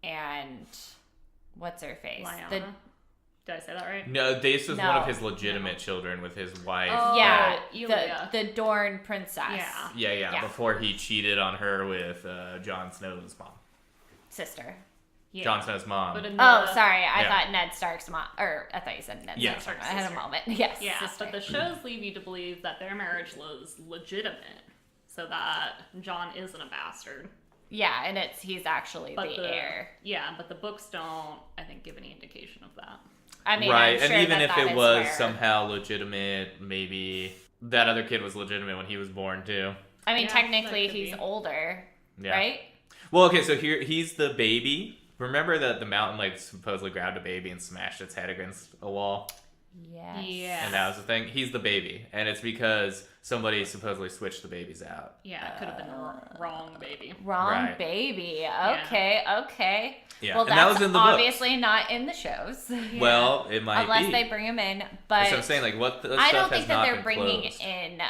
and what's her face? go. Lyanna. Did I say that right? No, this was one No. of his legitimate children with his wife. Oh. Yeah, Elia. the Dorne princess. Yeah. Yeah, before he cheated on her with Jon Snow's mom. Sister. Yeah. Jon Snow's mom. But in the, Oh, sorry. I Yeah. thought Ned Stark's mom. Or I thought you said Ned Yeah. Stark's mom. I had a Sister. moment. Yes. Yeah, sister. but the shows leave you to believe that their marriage was legitimate, so that Jon isn't a bastard. Yeah, and he's actually But the heir. Yeah, but the books don't, I think, give any indication of that. I mean, right, I'm sure and even that if that it is was where- somehow legitimate, maybe that other kid was legitimate when he was born too. I mean, Yeah, technically, that could he's be. older, Yeah. right? Well, okay, so here he's the baby. Remember that the mountain like supposedly grabbed a baby and smashed its head against a wall, Yes. Yeah. and that was the thing. He's the baby, and it's because somebody supposedly switched the babies out. Yeah, it could have been wrong, baby. Wrong Right. baby. Okay, okay. Yeah, Well, and that's that was in the books. obviously not in the shows. Well, it might Unless be. they bring him in. That's But what I'm saying. Like, what the I stuff don't has think that not they're been bringing closed. in.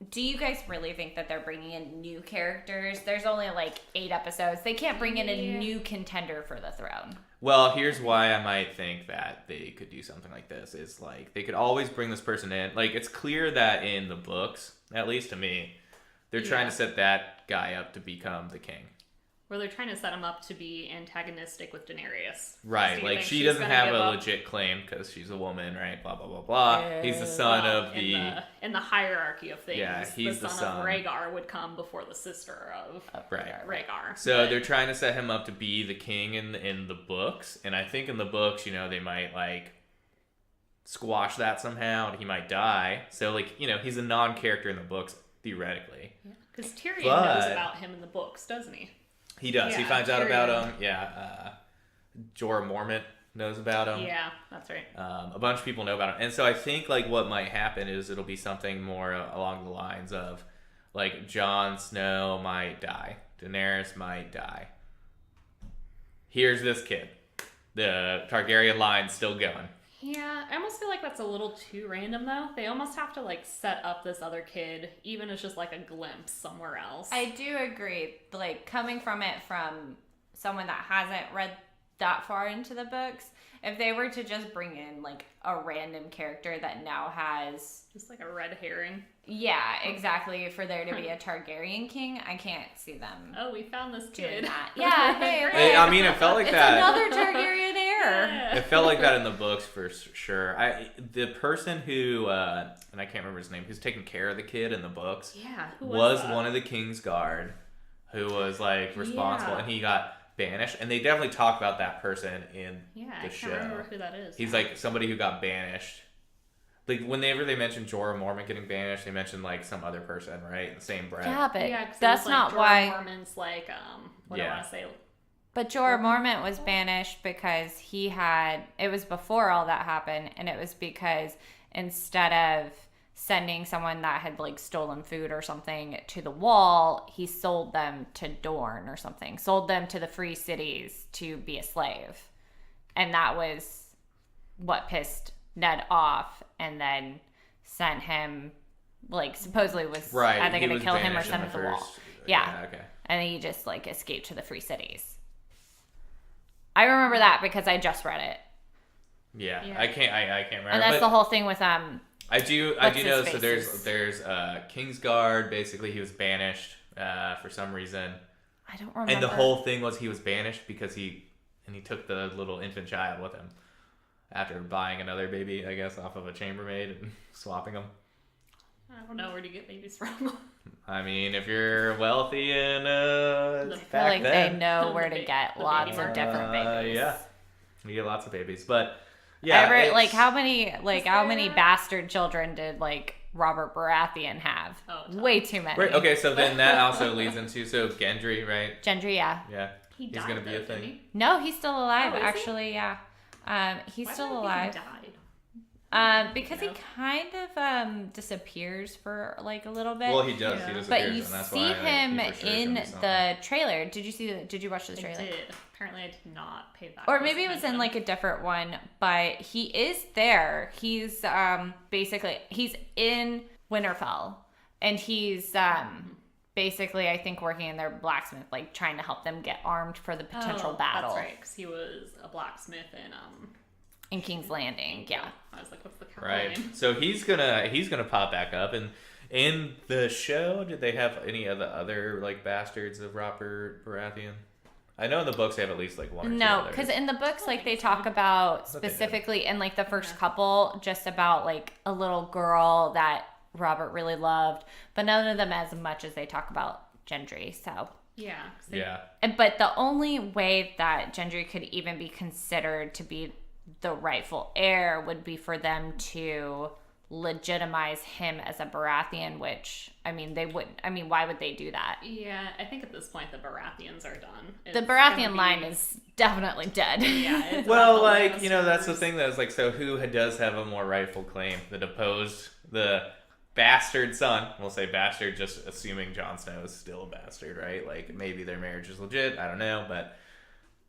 Do you guys really think that they're bringing in new characters? There's only like 8 episodes. They can't bring in a Yeah. new contender for the throne. Well, here's why I might think that they could do something like this. Is like they could always bring this person in. Like it's clear that in the books, at least to me, they're trying Yeah. to set that guy up to become the king. Where they're trying to set him up to be antagonistic with Daenerys. Right, So you like think she she's doesn't gonna have give a up? legit claim because she's a woman, right? Blah blah blah blah. He's the son Well, of the in the hierarchy of things. Yeah, he's the son. of Rhaegar would come before the sister of right. Rhaegar. So But- they're trying to set him up to be the king in the books, and I think in the books, you know, they might like squash that somehow. And he might die. So like, you know, he's a non-character in the books theoretically. Because Tyrion But- knows about him in the books, doesn't he? He does. He Yeah, finds out about Tyrion. him. Yeah. Jorah Mormont knows about him. Yeah, that's right. A bunch of people know about him. And so I think like what might happen is it'll be something more along the lines of like Jon Snow might die. Daenerys might die. Here's this kid. The Targaryen line's still going. Yeah, I almost feel like that's a little too random though. They almost have to like set up this other kid, even as just like a glimpse somewhere else. I do agree. Like coming from it from someone that hasn't read that far into the books, if they were to just bring in like a random character that now has Just like a red herring. yeah, exactly, for there to be a Targaryen king, I can't see them Oh, we found this doing kid. that. Yeah, hey, Great. look, I mean, it felt like it's that. another Targaryen heir. care. Yeah. It felt like that in the books for sure. The person who, and I can't remember his name, who's taking care of the kid in the books, Yeah, who was that? one of the King's Guard, who was like responsible, Yeah. and he got banished. And they definitely talk about that person in Yeah, the I show. can't remember who that is. He's like somebody who got banished. Like whenever they mention Jorah Mormont getting banished, they mention like some other person, right? In the same breath. Yeah, but 'cause it that's was, not Jorah why. Mormont's like, what do I Yeah. want to say? But Jorah Mormont was banished because it was before all that happened, and it was because instead of sending someone that had like stolen food or something to the wall, he sold them to Dorne or something, sold them to the free cities to be a slave. And that was what pissed Ned off, and then sent him, like, supposedly was Right. either he going to was kill him or banished send in him to the wall. first- Yeah. Okay. And then he just like escaped to the free cities. I remember that because I just read it. Yeah. Yeah. I can't remember. And that's but the whole thing with I do what's know. his So faces? there's King's Guard. Basically, he was banished for some reason, I don't remember. and the whole thing was he was banished because he took the little infant child with him after buying another baby, I guess, off of a chambermaid and swapping them. I don't know, where do you get babies from? I mean, if you're wealthy and I feel back like then, they know where to The get baby lots of market. different babies. Yeah, you get lots of babies, but yeah, Like it's- how many there- bastard children did like Robert Baratheon have? Oh, tons. Way too many. Right, okay, so then that also leads into Gendry, right? Gendry, yeah. Yeah, He he's died, gonna be a though, didn't thing. he? No, he's still alive. Oh, is he? Actually, yeah. He's Why still did I think alive. He died. Because You he know? kind of disappears for like a little bit. Well, he does. Yeah. He disappears, but you and that's see why him he for sure is in gonna be something. the trailer. Did you watch the I trailer? did. Apparently, I did not pay that. Or close maybe it was in attention. like a different one, but he is there. He's basically he's in Winterfell, and he's basically I think working in their blacksmith, like trying to help them get armed for the potential battle That's right, because he was a blacksmith in King's Landing. Yeah. I was like, what's the character Right. name? So he's gonna pop back up, and in the show, did they have any of the other like bastards of Robert Baratheon? I know in the books they have at least like one or two. No, others. because in the books, like they talk about thought they did. specifically in like the first couple, just about like a little girl that Robert really loved, but none of them as much as they talk about Gendry. So, Yeah. 'cause they- Yeah. but the only way that Gendry could even be considered to be the rightful heir would be for them to legitimize him as a Baratheon, which I mean they wouldn't. I mean, why would they do that? Yeah, I think at this point the Baratheons are done. The It's Baratheon gonna be- line is definitely dead. Yeah. It's Well, about the like that's the Lannisters. thing that is like, so who does have a more rightful claim? The bastard son. We'll say bastard, just assuming Jon Snow is still a bastard, right? Like maybe their marriage is legit. I don't know, but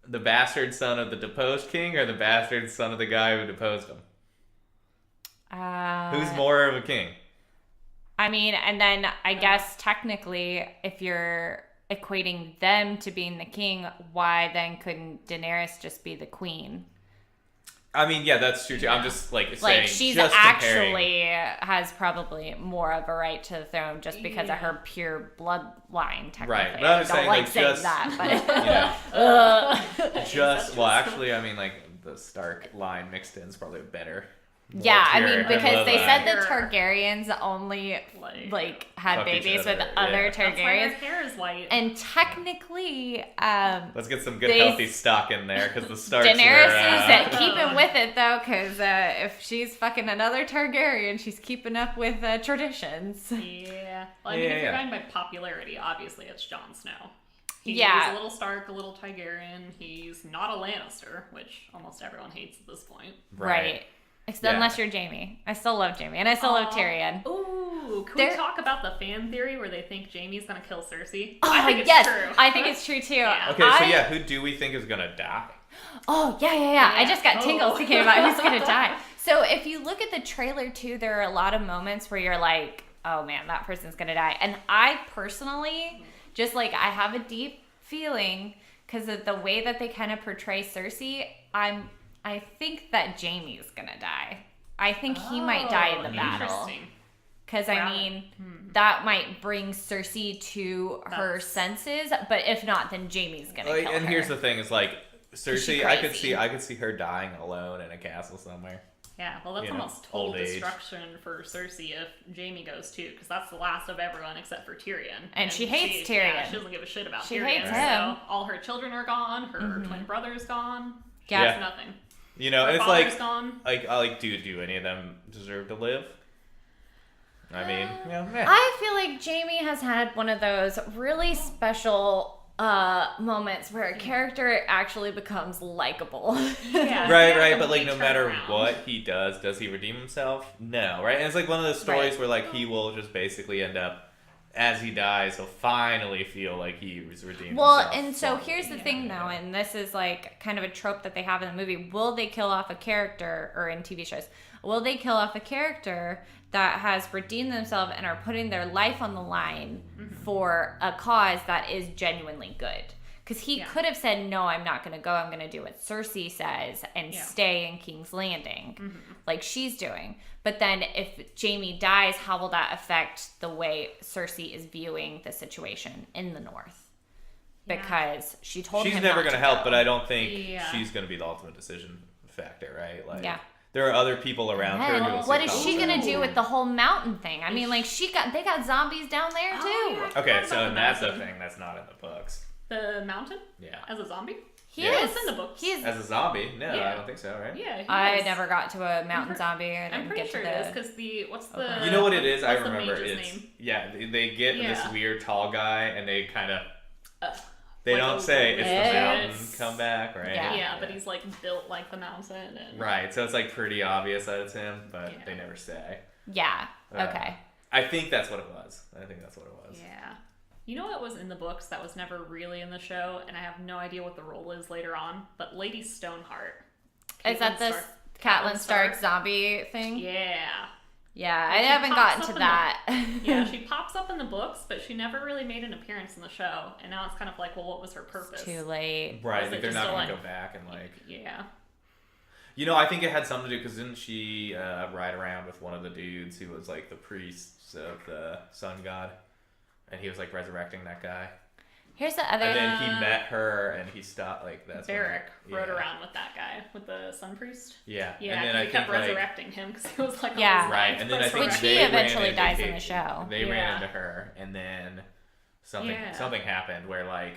the bastard son of the deposed king, or the bastard son of the guy who deposed him? Who's more of a king? I mean, and then I guess technically, if you're equating them to being the king, why then couldn't Daenerys just be the queen? I mean, yeah, that's true too. I'm just like saying, Like she's just comparing. actually has probably more of a right to the throne just because of her pure bloodline. Technically, Right, but I'm I just don't saying, like like, saying just- that, but Well, actually, I mean, like the Stark line mixed in is probably better. more yeah, I pure. mean because love they that. said the Targaryens only Like, had Fuck each babies other, with yeah. other that's why Targaryens, her hair is white. and technically, Let's get some good they- healthy stock in there because the Starks Daenerys were, is keeping with it though, because if she's fucking another Targaryen, she's keeping up with traditions. Yeah. Well, I mean, Yeah, if you're yeah. going by popularity, obviously it's Jon Snow. He's Yeah. a little Stark, a little Targaryen. He's not a Lannister, which almost everyone hates at this point. Right. Yeah. Unless you're Jaime. I still love Jaime, and I still love Tyrion. Ooh, can There- we talk about the fan theory where they think Jaime's gonna kill Cersei? Oh, I think it's yes, true. I think it's true too. Yeah. Okay, so I- yeah, who do we think is gonna die? Oh, yeah. I just got Oh. tingles thinking about who's going to die. So if you look at the trailer, too, there are a lot of moments where you're like, oh, man, that person's going to die. And I personally, just like, I have a deep feeling because of the way that they kind of portray Cersei, I think that Jaime's going to die. I think he might die in the battle. Interesting. Because, Wow. I mean, that might bring Cersei to her That's- senses. But if not, then Jaime's going to Like, kill and her. here's the thing: is like Cersei, I could see her dying alone in a castle somewhere. Yeah, well, that's almost total destruction for Cersei if Jaime goes too, because that's the last of everyone except for Tyrion. And she hates Tyrion. Yeah, she doesn't give a shit about Tyrion. She hates him. So all her children are gone. Her twin brother's gone. Yeah. There's nothing. You know, Her it's father's like, gone. do any of them deserve to live? I mean, I feel like Jaime has had one of those really special moments where a character actually becomes likable. Yeah. Right, but like no matter what he does he redeem himself? No, right? And it's like one of those stories where like he will just basically end up, as he dies, he'll finally feel like he was redeemed himself. And so here's the thing though, and this is like kind of a trope that they have in the movie. Will they kill off a character, or in TV shows, will they kill off a character that has redeemed themselves and are putting their life on the line for a cause that is genuinely good? Because he could have said, no, I'm not going to go. I'm going to do what Cersei says and stay in King's Landing like she's doing. But then if Jaime dies, how will that affect the way Cersei is viewing the situation in the North? Because she told him she's never going to help, go. but I don't think she's going to be the ultimate decision factor, right? Like, there are other people around her. Well, what is she gonna do with the whole mountain thing? I mean, like they got zombies down there too. Okay, so that's the thing that's not in the books. The mountain? Yeah. As a zombie? He is in the books. He is. As a zombie? No, I don't think so, right? Yeah. I never got to a mountain zombie. I'm pretty sure it is because what's the? You know what it is? I what's the remember mage's it's name? they get this weird tall guy and they kind of. They Like don't say it's the mountain come back, right? Yeah, but he's like built like the mountain. And... Right, so it's like pretty obvious that it's him, but they never say. Yeah, okay. I think that's what it was. Yeah. You know what was in the books that was never really in the show, and I have no idea what the role is later on, but Lady Stoneheart. Is that the Catelyn Stark zombie thing? Yeah. Yeah, I haven't gotten to that. Yeah, she pops up in the books, but she never really made an appearance in the show. And now it's kind of like, well, what was her purpose? It's too late. Right, like they're not going to go back and like... Yeah. You know, I think it had something to do, because didn't she ride around with one of the dudes who was like the priests of the sun god? And he was like resurrecting that guy. Here's the other... And then he met her and he stopped, like, that's Beric rode around with that guy, with the sun priest. Yeah. Yeah, and then he kept resurrecting him because he was like... Right, and then I think which he eventually dies in the show. They ran into her, and then something happened where, like,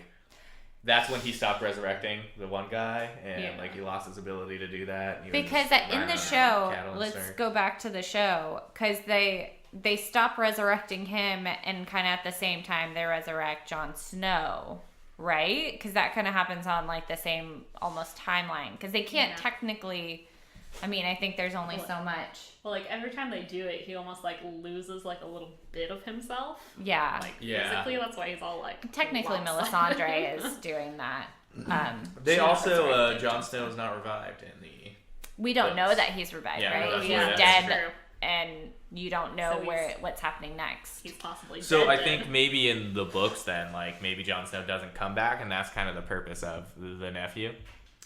that's when he stopped resurrecting the one guy, and, like, he lost his ability to do that. Because in the show, let's go back to the show, because they stop resurrecting him, and kind of at the same time they resurrect Jon Snow, right? Because that kind of happens on like the same almost timeline. Because they can't technically. I mean, I think there's only so much. Well, like every time they do it, he almost like loses like a little bit of himself. Yeah. Like physically, that's why he's all like. Technically, Melisandre is doing that. They also Jon Snow is not revived in the. We don't know that he's revived, right? He's dead. And you don't know what's happening next. He's possibly dead. So I think maybe in the books then, like maybe Jon Snow doesn't come back, and that's kind of the purpose of the nephew.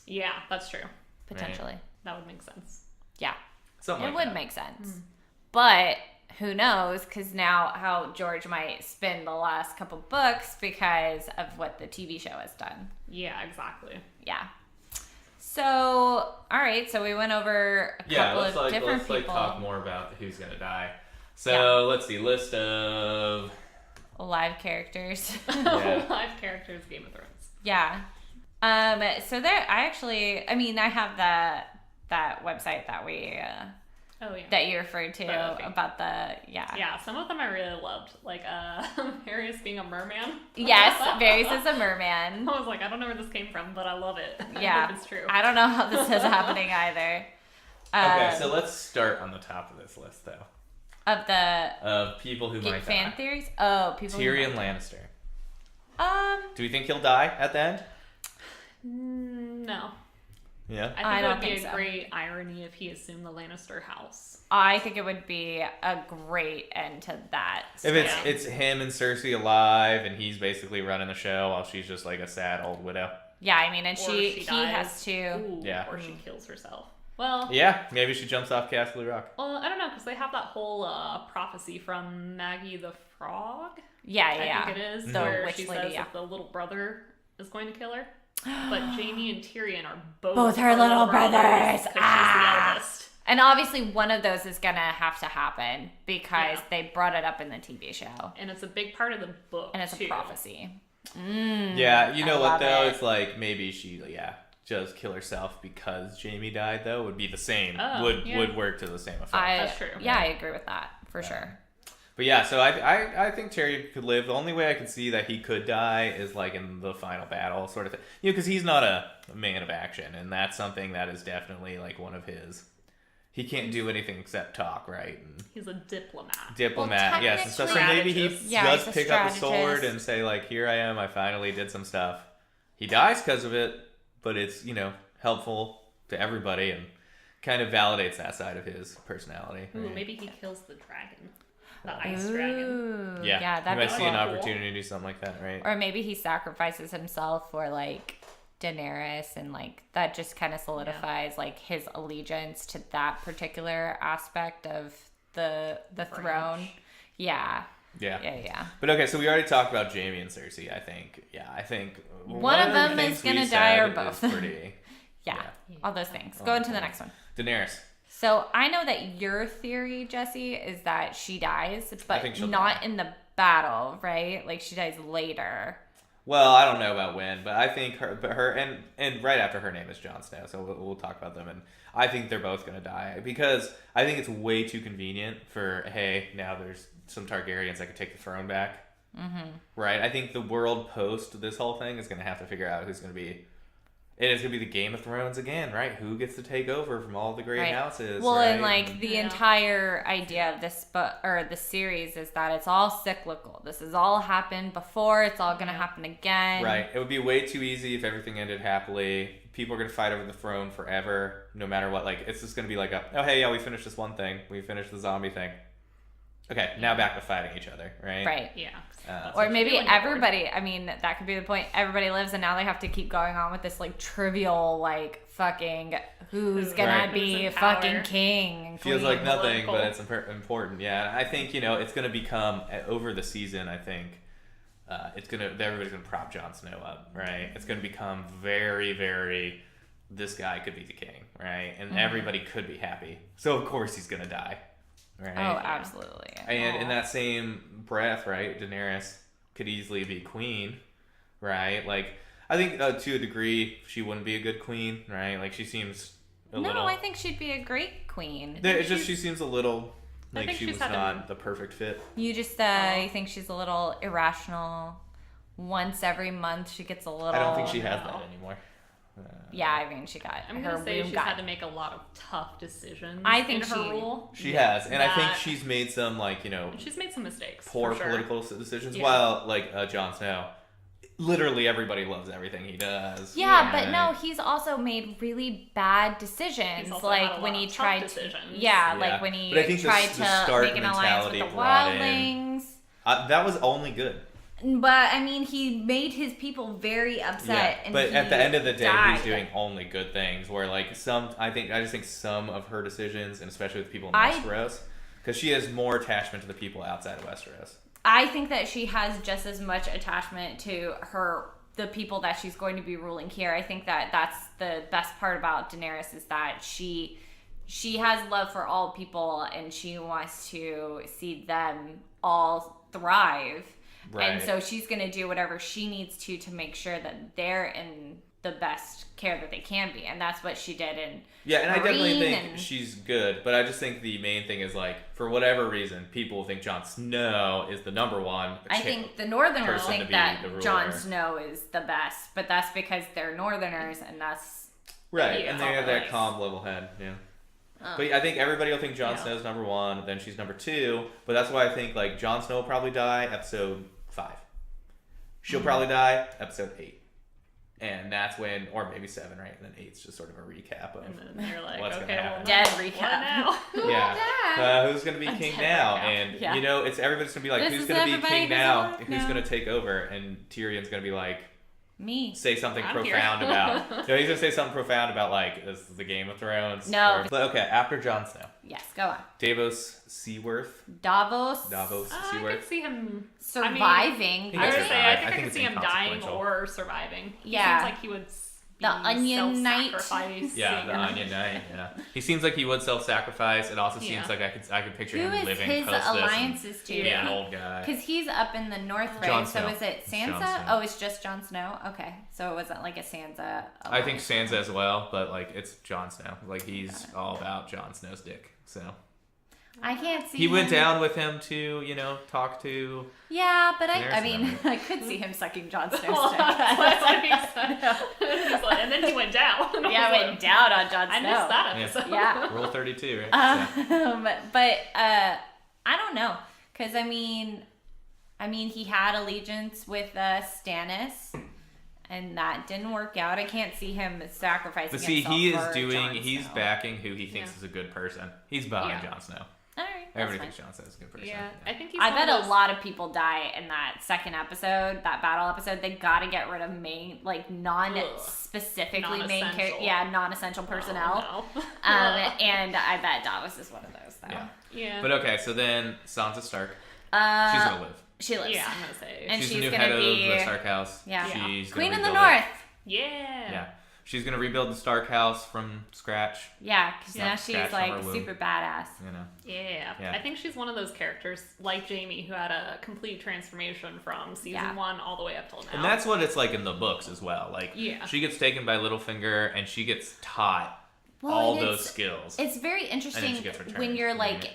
Yeah, that's true. Potentially. Right. That would make sense. Yeah. Something it like would that. make sense. But who knows, because now how George might spin the last couple books because of what the TV show has done. Yeah, exactly. Yeah. So, all right. So we went over a couple of different people. Let's talk more about who's gonna die. So let's see, list of live characters. Live characters, Game of Thrones. Yeah. So there, I have that website that we. That you referred to about Yeah, some of them I really loved, like Varys being a merman. Yes, Varys is a merman. I was like, I don't know where this came from, but I love it. Yeah, it's true. I don't know how this is happening either. Okay, so let's start on the top of this list, though. Of people who might fan die. Theories. Oh, people. Tyrion Lannister. Do we think he'll die at the end? No. Yeah. I think it would be a great irony if he assumed the Lannister house. I think it would be a great end to that. If it's him and Cersei alive, and he's basically running the show while she's just like a sad old widow. Yeah, I mean, and he dies. has to. Ooh, or she kills herself. Well. Yeah, maybe she jumps off Castle Rock. Well, I don't know, because they have that whole prophecy from Maggie the Frog. Yeah, I think it is, the where witch she lady, says that the little brother is going to kill her. But Jaime and Tyrion are Both her little brothers. 'cause she's the eldest. And obviously one of those is gonna have to happen because Yeah. they brought it up in the TV show. And it's a big part of the book, And it's too. a prophecy. Yeah, you know I what love though? it. It's like maybe she just kill herself because Jaime died though would be the same. Oh, would work to the same effect. That's true. Yeah, I agree with that for sure. But yeah, so I think Tyrion could live. The only way I can see that he could die is like in the final battle sort of thing. You know, because he's not a man of action, and that's something that is definitely like one of his. He can't do anything except talk, right? And He's a diplomat. diplomat, yes. And so technically- maybe he Strategist. Yeah, does he's a pick up a sword strategist. and say like, "Here I am. I finally did some stuff." He dies because of it, but it's helpful to everybody and kind of validates that side of his personality. Ooh, right? maybe he kills the dragon. The ice dragon. Ooh, Yeah, yeah, you that'd might be see an cool. opportunity to do something like that, right? Or maybe he sacrifices himself for like Daenerys, and like that just kind of solidifies like his allegiance to that particular aspect of the throne. Yeah. Yeah. But okay, so we already talked about Jaime and Cersei. I think One of the them things is gonna we die or said both. is pretty. Yeah, all those things. Go into the next one. Daenerys. So I know that your theory, Jesse, is that she dies, but think she'll not die. in the battle, right? Like she dies later. Well, I don't know about when, but I think her and right after her name is Jon Snow, so we'll talk about them, and I think they're both gonna die because I think it's way too convenient for now there's some Targaryens that could take the throne back, right? I think the world post this whole thing is gonna have to figure out who's gonna be. It is gonna be the Game of Thrones again, right? Who gets to take over from all the great Right. houses? Well, right? and like the Yeah. entire idea of this book or the series is that it's all cyclical. This has all happened before. It's all gonna happen again. Right. It would be way too easy if everything ended happily. People are going to fight over the throne forever, no matter what. Like, it's just going to be like we finished this one thing. We finished the zombie thing. Okay, now back to fighting each other, right? Right. Yeah. Or maybe Feeling bored. everybody. I mean, that could be the point. Everybody lives, and now they have to keep going on with this like trivial, like fucking who's gonna Right. be Who's in power. fucking king and Feels queen. like nothing, Political. but it's important. Yeah, I think it's going to become over the season. I think everybody's going to prop Jon Snow up, right? It's going to become very, very. This guy could be the king, right? And everybody could be happy. So of course he's going to die, right? Oh, absolutely. And in Aw. that same breath, right, Daenerys could easily be queen, right? Like, I think to a degree she wouldn't be a good queen, right? Like, she seems a No, little. I think she'd be a great queen. It's just she seems a little I like think she she's was had not the perfect fit. You just you think she's a little irrational. Once every month she gets a little. I don't think she has no. that anymore. Yeah, I mean she got I'm her gonna say womb she's got. had to make a lot of tough decisions. I think in her she- role. She has, and I think That- she's made some She's made some mistakes. poor for sure. political decisions. Yeah. While Jon Snow, literally everybody loves everything he does. Yeah, but right? no, he's also made really bad decisions. He's also Like had a when lot he of tough tried to, decisions. yeah, Yeah. like when he But I think the tried Stark to make an alliance with mentality the brought in- wildlings. That was only good. But I mean, he made his people very upset. And but he at the end of the day, died. he's doing only good things. Where like I just think some of her decisions, and especially with people in I- Westeros, because she has more attachment to the people outside of Westeros. I think that she has just as much attachment to the people that she's going to be ruling here. I think that that's the best part about Daenerys is that she has love for all people and she wants to see them all thrive. Right. And so she's going to do whatever she needs to make sure that they're in the best care that they can be. And that's what she did in Yeah, and I definitely Marine think and- she's good, but I just think the main thing is like, for whatever reason, people think Jon Snow is the number one. I think the Northerners person to think be that the ruler. Jon Snow is the best, but that's because they're Northerners and that's right, Yeah, and they have that always. calm, level head. Yeah. But I think everybody will think Jon Yeah. Snow's number one, then she's number two. But that's why I think like Jon Snow will probably die episode 5. She'll probably die episode 8, and that's when, or maybe 7, right? And then 8's just sort of a recap of And then you're like, what's gonna okay, well, happen. dead what recap. now? yeah. Who's gonna be king dead now? recap. And Yeah. it's everybody's gonna be like, This who's is gonna be everybody king who's now? alive Who's now. gonna take over? And Tyrion's gonna be like, me. say something I'm here. profound about. No, he's gonna say something profound about like this is the Game of Thrones. No. But okay, after Jon Snow. Yes, go on. Davos Seaworth. Davos. I Seaworth. could see him Surviving. He I gets would to say die. I think I could it's see him dying inconsequential. or surviving. He Yeah. seems like he would be The Onion Knight. self-sacrificing. Yeah, the Onion Knight. Yeah, he seems like he would self-sacrifice. It also seems Yeah. like I could picture Who him is living his post alliances this to? and being an old guy. Because he's up in the north, right? Jon So Snow. is it It's Jon Sansa? Snow. Oh, it's just Jon Snow? Okay. So it wasn't like a Sansa I think alliance. Sansa as well, but like it's Jon Snow. Like he's all about Jon Snow's dick. So I can't see he went him. down with him to talk to. Yeah, but I Daenerys mean, and I could see him sucking Jon Snow's Well, dick. that's what he said. He's like, and then he went down. And I Yeah, was went like, down on Jon Snow. I missed that Yeah. episode. Yeah. Rule 32, right? So, But I don't know, because I mean, he had allegiance with Stannis, and that didn't work out. I can't see him sacrificing. but see, himself he is for Jon he's Snow. backing who he thinks Yeah. is a good person. He's behind Yeah. Jon Snow. All right, that's Everybody fine. thinks Jon Snow is a good person. Yeah, I think he's I one bet of a those- lot of people die in that second episode, that battle episode. They got to get rid of main, like non-specifically main character, Non-essential. yeah, non-essential personnel. Oh, no. And I bet Davos is one of those. Though. Yeah. Yeah. But okay, so then Sansa Stark, Uh, she's gonna live. She lives. Yeah, I'm gonna say. And she's she's the new gonna head be- of the Stark House. Yeah. She's Queen gonna of the rebuild it. North. Yeah. Yeah. She's gonna rebuild the Stark House from scratch. Yeah, because Yeah, now she's scratch from like her womb. super badass. You know. Yeah. Yeah. I think she's one of those characters like Jamie who had a complete transformation from season Yeah. 1 all the way up till now. And that's what it's like in the books as well. Like, Yeah. she gets taken by Littlefinger and she gets taught Well, all and those skills. It's very she interesting gets returned, when you're you know what I like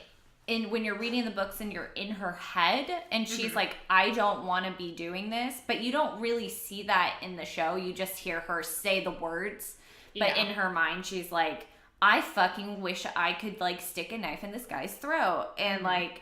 when you're reading the books and you're in her head and Mm-hmm. she's like, I don't want to be doing this, but you don't really see that in the show. You just hear her say the words, but Yeah. in her mind she's like, I fucking wish I could like stick a knife in this guy's throat. And like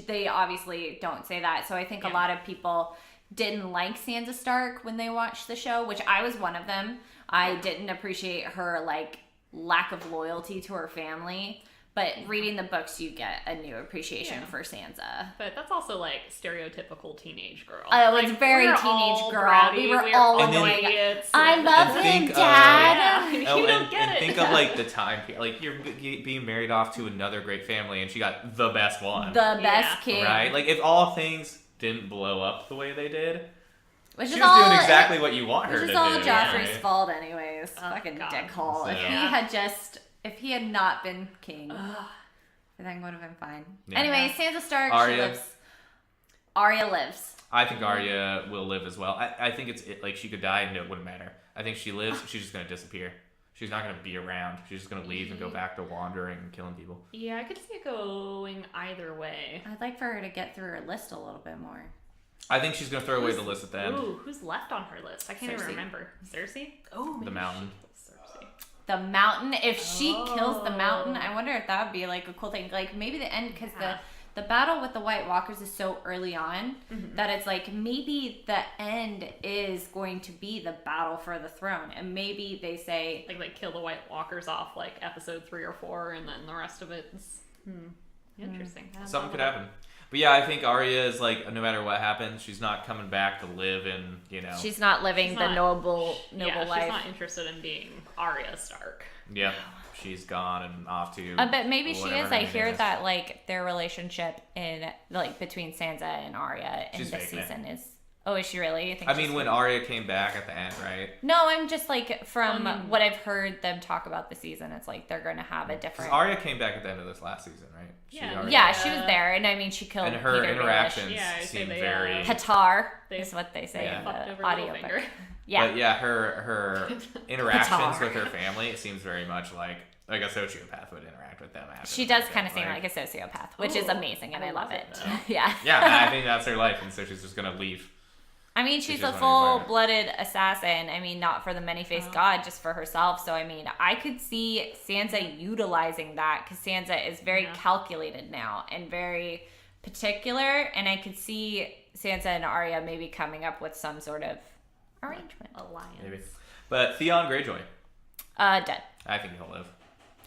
they obviously don't say that. So I think a Yeah. lot of people didn't like Sansa Stark when they watched the show, which I was one of them. I didn't appreciate her like lack of loyalty to her family. But reading the books, you get a new appreciation Yeah. for Sansa. But that's also like stereotypical teenage girl. Oh, it's Like, very we're teenage all girl. bratty, We were we're all annoying. idiots. I and- love And him, think of- Dad. Yeah. You Oh, don't and, get and it. think of like the time period. Like you're being married off to another great family and she got the best one. The best Yeah. kid. Right? Like if all things didn't blow up the way they did, Which she is was all, doing exactly what you want her Which to is all do. Joffrey's right? fault anyways. Oh, Fucking God. dickhole. If he Yeah. had just... If he had not been king, everything would have been fine. Yeah. Anyway, Sansa Stark, Arya. she lives. Arya lives. I think Arya will live as well. I think like she could die and it wouldn't matter. I think she lives, she's just gonna disappear. She's not gonna be around. She's just gonna leave and go back to wandering and killing people. Yeah, I could see it going either way. I'd like for her to get through her list a little bit more. I think she's gonna throw away the list at the end. Ooh, who's left on her list? I can't Cersei. even remember. Cersei? Oh, maybe The Mountain. she kills Cersei. The mountain. If she kills the mountain, Oh. I wonder if that would be like a cool thing. Like maybe the end, because Yeah. the battle with the White Walkers is so early on Mhm. that it's like maybe the end is going to be the battle for the throne, and maybe they say Like kill the White Walkers off like episode 3 or 4, and then the rest of it's interesting. I hadn't Something thought could of happen. But yeah, I think Arya is like no matter what happens, she's not coming back to live in, she's not living She's the not- noble Yeah, life. she's not interested in being Arya Stark. Yep. She's gone and off to But maybe she whatever is. her I name hear is. that like their relationship in like between Sansa and Arya in She's this faking it. season is. Oh, is she really? You think I she's mean when faking it? Arya came back at the end, right? No, I'm just like from I mean- what I've heard them talk about the season. It's like they're going to have a Because different. Arya came back at the end of this last season, right? Yeah. already- Yeah, she was there, and I mean, she killed And her Peter interactions Yeah, I say seem they, very. Patar They- is what they say Yeah. in Fucked the over audio Littlefinger. book. Yeah, But yeah, her interactions Qatar. with her family, it seems very much like a sociopath would interact with them. After she the does fact, kind of seem like a sociopath, which is Ooh, amazing, and I I love love it. it, though. Yeah, Yeah, and I think that's her life, and so she's just gonna leave. I mean, She's she's just a one of the full-blooded assassin. I mean, not for the many-faced Oh. god, just for herself. So, I mean, I could see Sansa utilizing that because Sansa is very Yeah. calculated now and very particular. And I could see Sansa and Arya maybe coming up with some sort of arrangement. Alliance. Maybe. But Theon Greyjoy, Dead. I think he'll live.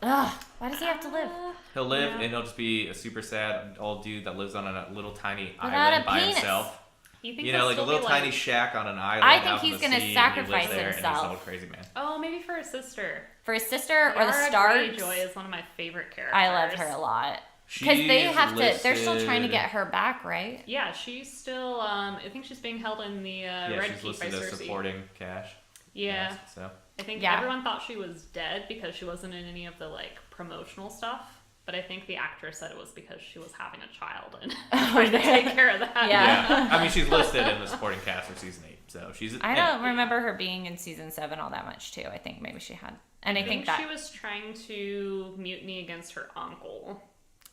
Ugh, why does he have to live? He'll live, Yeah. and he'll just be a super sad old dude that lives on a little tiny Without island a by penis. himself. You think You he'll know, like a still little be, tiny shack on an island. I think out in he's the gonna sea, sacrifice and he lives there, And he's himself. an old crazy man. Oh, maybe for his sister. For his sister or the Yara Starks. Greyjoy is one of my favorite characters. I love her a lot. Because they She's have to, they're still trying to listed- get her back, right? Yeah, she's still. I think she's being held in the Yeah, Red she's Keep by listed as Cersei. supporting cash. Yeah, Yes, so. I think Yeah. everyone thought she was dead because she wasn't in any of the like promotional stuff. But I think the actress said it was because she was having a child and trying to take care of that. Yeah. I mean, she's listed in the supporting cast for season 8, so she's. I don't remember her being in season 7 all that much, too. I think maybe she had. And I think that. she was trying to mutiny against her uncle.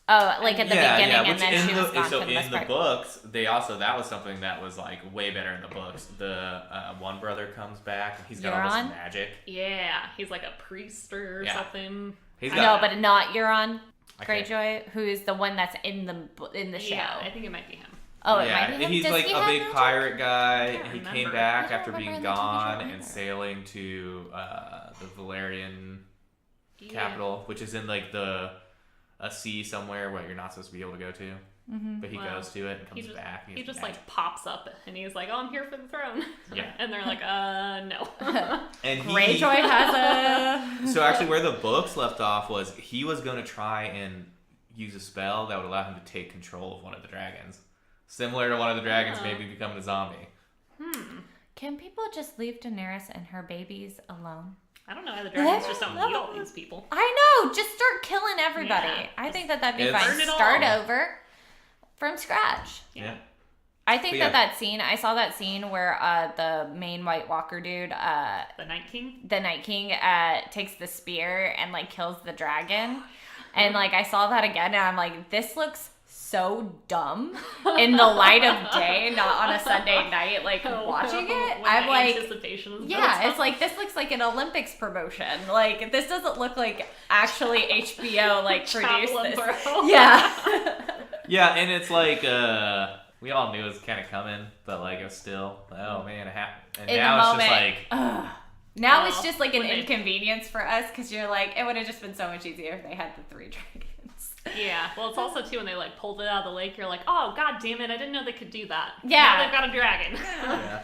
Oh, like at the beginning, yeah, and which then in she the, was gone so for the in best the part. books, they also that was something that was like way better in the books. The one brother comes back and he's got all Euron? this magic. Yeah, he's like a priest or Yeah. something. He's No, got but not Euron Okay. Greyjoy, who is the one that's in the show. Yeah, I think it might be him. Oh, it yeah, might be him. he's Does like he a have big magic? pirate guy. can't He came remember. back I don't after remember being in the TV show gone and either. sailing to the Valerian Yeah. capital, which is in like a sea somewhere where you're not supposed to be able to go to. Mm-hmm. But he Wow. goes to it and comes He just, back. And he he's just magic. like pops up and he's like, "Oh, I'm here for the throne." Yeah. And they're like, no. and he, Greyjoy has a. So actually, where the books left off was he was going to try and use a spell that would allow him to take control of one of the dragons, similar to one of the dragons Oh. maybe becoming a zombie. Can people just leave Daenerys and her babies alone? I don't know how the dragons just don't eat all these people. I know. Just start killing everybody. Yeah. I think that'd be It's- fine. Burn it all. Start over from scratch. Yeah. I think But yeah. that scene. I saw that scene where the main White Walker dude, The Night King. the Night King, takes the spear and like kills the dragon, and like I saw that again, and I'm like, this looks so dumb in the light of day, not on a Sunday night. Like watching it, When I'm the like, anticipation is yeah, built it's like this looks like an Olympics promotion. Like this doesn't look like actually HBO like produced Chaplain this. Bro. Yeah. Yeah, and it's like we all knew it was kind of coming, but like it was still, oh man, it happened. And In now the it's moment, just like, ugh. Now it's Well, just like an when they- inconvenience for us because you're like, it would have just been so much easier if they had the 3 dragons. Yeah, well, it's also too when they like pulled it out of the lake. You're like, oh god damn it, I didn't know they could do that. Yeah. Now they've got a dragon. yeah.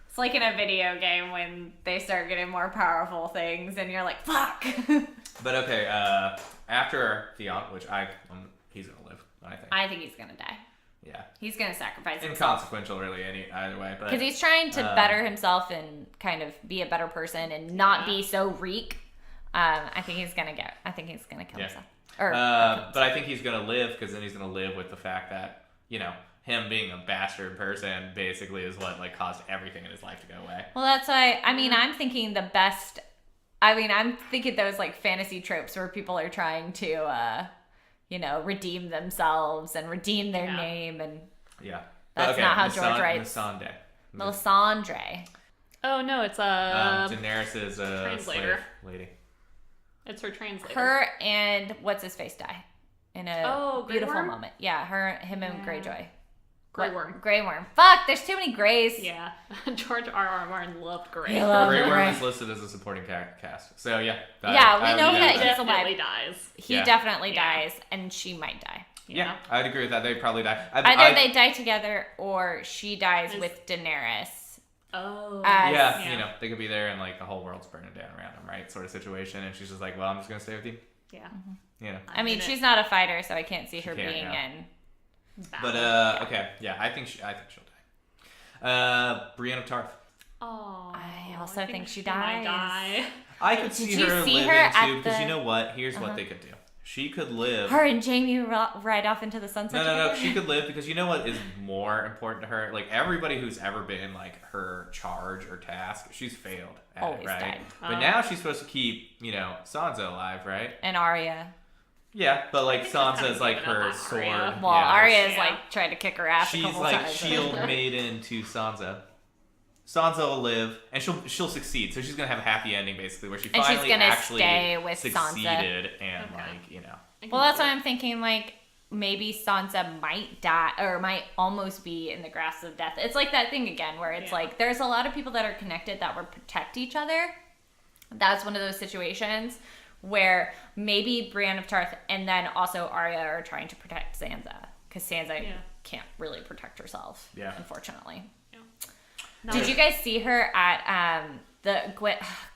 It's like in a video game when they start getting more powerful things and you're like, fuck. But okay, after Theon, which he's gonna live, I think. I think he's gonna die. Yeah. He's gonna sacrifice himself. Inconsequential, really, either way. But Because he's trying to better himself and kind of be a better person and not be so reek. I think he's gonna kill Yeah. himself. Or but I think he's gonna live because then he's gonna live with the fact that him being a bastard person basically is what like caused everything in his life to go away. well, that's why. I mean, I'm thinking the best. I mean, I'm thinking those like fantasy tropes where people are trying to, redeem themselves and redeem their name, and Yeah. That's not how George writes. Missandei. Melisandre. Oh no, it's Daenerys is a translator. slave lady. It's her translator. Her and what's his face die in a Grey beautiful Worm? moment. Yeah, him and Greyjoy. Grey What? Worm. Grey Worm. Fuck, there's too many Greys. Yeah, George R.R. Martin loved Grey. He loved Grey Worm Grey. is listed as a supporting cast. So yeah. Yeah, we know would that agree he's with Definitely alive. dies. He Yeah. definitely Yeah. dies, and she might die. Yeah, I'd agree with that. They'd probably die. Either they die together or she dies Is- with Daenerys. Oh. As- Yeah, they could be there and like the whole world's burning down around them, right? Sort of situation, and she's just like, "Well, I'm just gonna stay with you." Yeah. You know. I mean, in it. she's not a fighter, so I can't see her can't, being yeah. in. But okay, yeah, I think she'll die. Brienne of Tarth. Oh. I also think she might dies. die. I could Did see you her see living her at too, because the- you know what? Here's what they could do. She could live. Her and Jamie ride off into the sunset. No. together? She could live because you know what is more important to her? Like everybody who's ever been like her charge or task, she's failed at Always it, right? died. But now she's supposed to keep, Sansa alive, right? And Arya. Yeah, but like think that's Sansa's kinda like given up her on sword. Arya. Well, yeah, Arya's Yeah. like tried to kick her ass a She's couple like times. shield maiden to Sansa. Sansa will live, and she'll succeed. So she's gonna have a happy ending, basically, where she And she's finally gonna actually stay with Sansa. succeeded, and Okay. Well, that's why I'm thinking like maybe Sansa might die or might almost be in the grasp of death. It's like that thing again where it's Yeah. like there's a lot of people that are connected that would protect each other. That's one of those situations where maybe Brienne of Tarth and then also Arya are trying to protect Sansa. because Sansa Yeah. can't really protect herself. Yeah. Unfortunately. No, Did you guys see her at the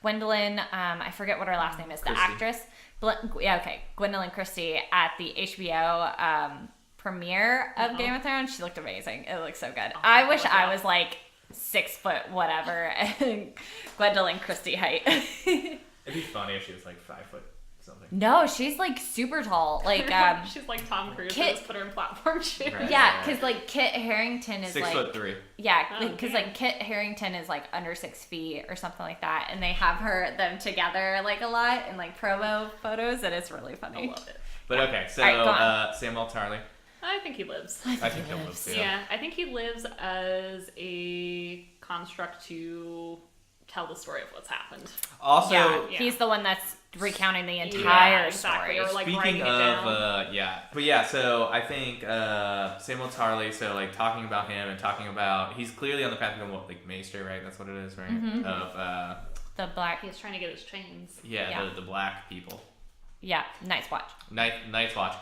Gwendolyn? I forget what her last name is. The Christie. actress. Gwendolyn Christie at the HBO premiere of Game of Thrones. She looked amazing. It looked so good. I wish I was like 6 foot whatever and Gwendolyn Christie height. It'd be funny if she was like 5 foot something. No, she's like super tall. Like she's like Tom Cruise. Kit- Just put her in platform shoes. Right. yeah, because like Kit Harington is 6'3". Yeah, Oh, because damn. like Kit Harington is like under 6 feet or something like that, and they have them together like a lot in like promo photos, and it's really I funny. love it. But okay, so All right, go on. Samuel Tarly. I think he lives. I think he'll live too. Yeah, I think he lives as a construct to tell the story of what's happened. Also, Yeah, yeah. he's the one that's recounting the entire exactly. story. Or like speaking writing it of, down. so I think Samuel Tarly, so like talking about him and talking about, he's clearly on the path to become like Maester, right? That's what it is, right? Mhm. Of, The black, He's trying to get his chains. Yeah. The black people. Night's Watch. Night's Watch.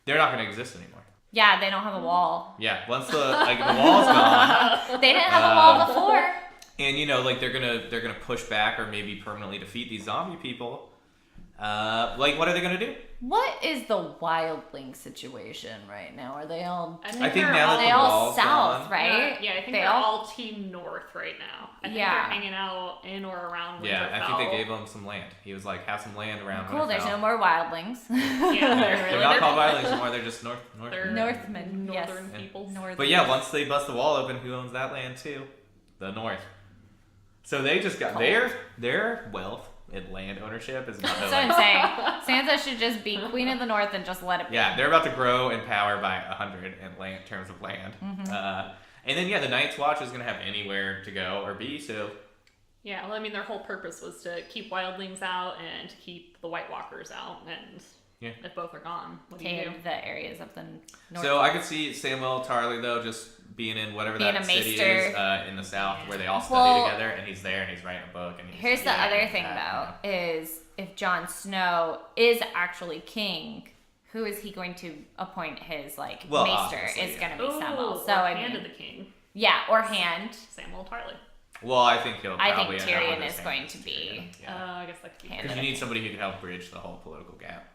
They're not going to exist anymore. Yeah, they don't have a wall. Yeah, once the wall's gone, They didn't have a wall before. and like they're gonna push back or maybe permanently defeat these zombie people. Like what are they gonna do? What is the wildling situation right now? Are they all? I I think they're now that they the all wall's south, gone, right? Yeah, I think they they're all team north right now. I think Yeah. they're hanging out in or around Winterfell. Yeah, I think they gave him some land. He was like, have some land around. Cool. There's Winterfell. no more wildlings. Yeah, They're not called Wildlings anymore. They're just North. They're Northmen, yes. northern people. Northern. But yeah, once they bust the wall open, who owns that land too? The North. So they just got their wealth and land ownership is not. That's what I'm saying. Sansa should just be Queen of the North and just let it be. Yeah, they're about to grow in power by 100 in terms of land. Mm-hmm. And then the Night's Watch is gonna have anywhere to go or be. So Yeah, well, I mean, their whole purpose was to keep wildlings out and to keep the White Walkers out. And if both are gone, what do you do? Take the areas of the North. So I could see Samuel Tarly though just being in whatever Being that a city maester. is in the south where they all study Well, together, and he's there and he's writing a book. And Here's the other thing though, is if Jon Snow is actually king, who is he going to appoint his maester? obviously, Is yeah. going to be Samwell. Ooh, So or I Hand mean, of the King, or Hand. Samuel Tarly. Well, I think he'll. I Probably think end up Tyrion with is his going hands. to be Yeah. I guess that could be Hand Because of you the need somebody who can help bridge the whole political gap.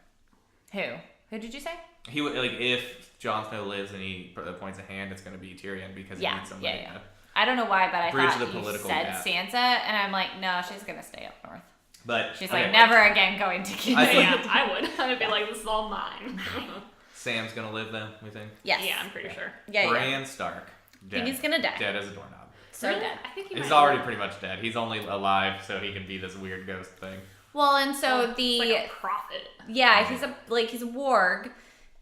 Who? Who did you say? He would if Jon Snow lives and he appoints a hand, it's going to be Tyrion because he needs somebody. Yeah. I don't know why, but I Bridge thought the you political said gap. Sansa, and I'm like, no, she's gonna stay up north. But She's okay, like, never again going to King's I think- Yeah, I would. I'd be like, this is all mine. Sam's going to live then. We think. Yes. Yeah, I'm pretty sure. Yeah. Bran Stark. I Dead. think he's gonna die. Dead as a doorknob. So Really? dead. I think he He's might already live. pretty much dead. He's only alive so he can be this weird ghost thing. Well, and so He's the like a prophet. he's a warg,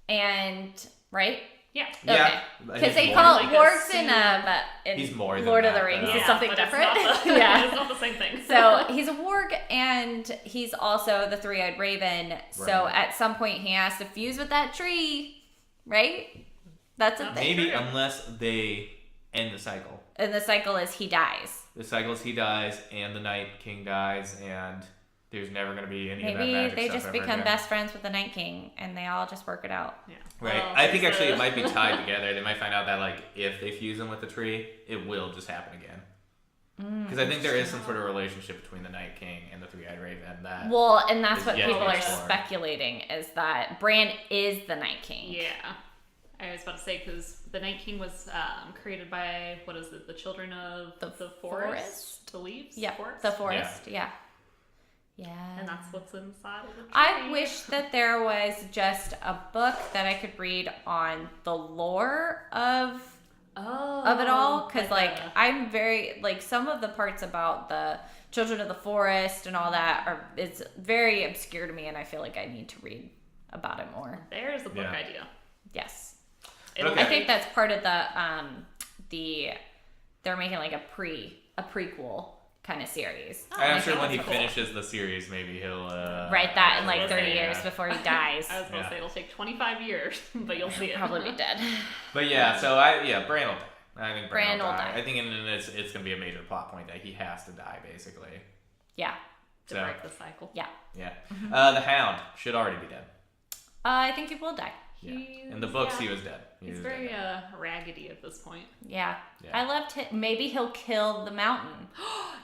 and right. Yeah. Yeah, Because he's they more call like it a wargs super- in He's more than Lord of that, the Rings. though. It's something but different. It's not the, Yeah. it's not the same thing. So he's a warg, and he's also the three-eyed raven. So Right. at some point he has to fuse with that tree, right? That's a That's thing. Maybe true. unless they end the cycle. And the cycle is he dies. The cycle is he dies and the Night King dies and there's never going to be any of that Maybe magic they stuff just ever become again. best friends with the Night King, and they all just work it out. Yeah. Right. Well, I think there's actually the- it might be tied together. They might find out that if they fuse them with the tree, it will just happen again. Because I think there is some sort of relationship between the Night King and the Three-Eyed Raven that Well, and that's Is what yet to people be are explored. speculating, is that Bran is the Night King. Yeah. I was about to say, because the Night King was created by, what is it, the children of The forest? forest? The leaves? Yeah, Forest? the forest. Yeah. Yeah. And that's what's inside of the tree. I wish that there was just a book that I could read on the lore of it all, because I'm very some of the parts about the children of the forest and all that it's very obscure to me, and I feel like I need to read about it more. There's the book Yeah. idea. Yes. It'll Okay. I think that's part of the they're making like a prequel kind of series. Oh, I'm I sure think when he that's cool. finishes the series, maybe he'll Write that in I like was 30 gonna say, years before he dies. I was going to Yeah. say it'll take 25 years, but you'll see it. Probably be dead. But yeah, so Bran will die. I think Bran will die. die. I think it's going to be a major plot point that he has to die, basically. Yeah. To So, break the cycle. Yeah. yeah. The Hound should already be dead. I think he will die. Yeah. In the books, he was dead. He's a very dead guy. raggedy at this point. Yeah. Yeah. I loved him. Maybe he'll kill the mountain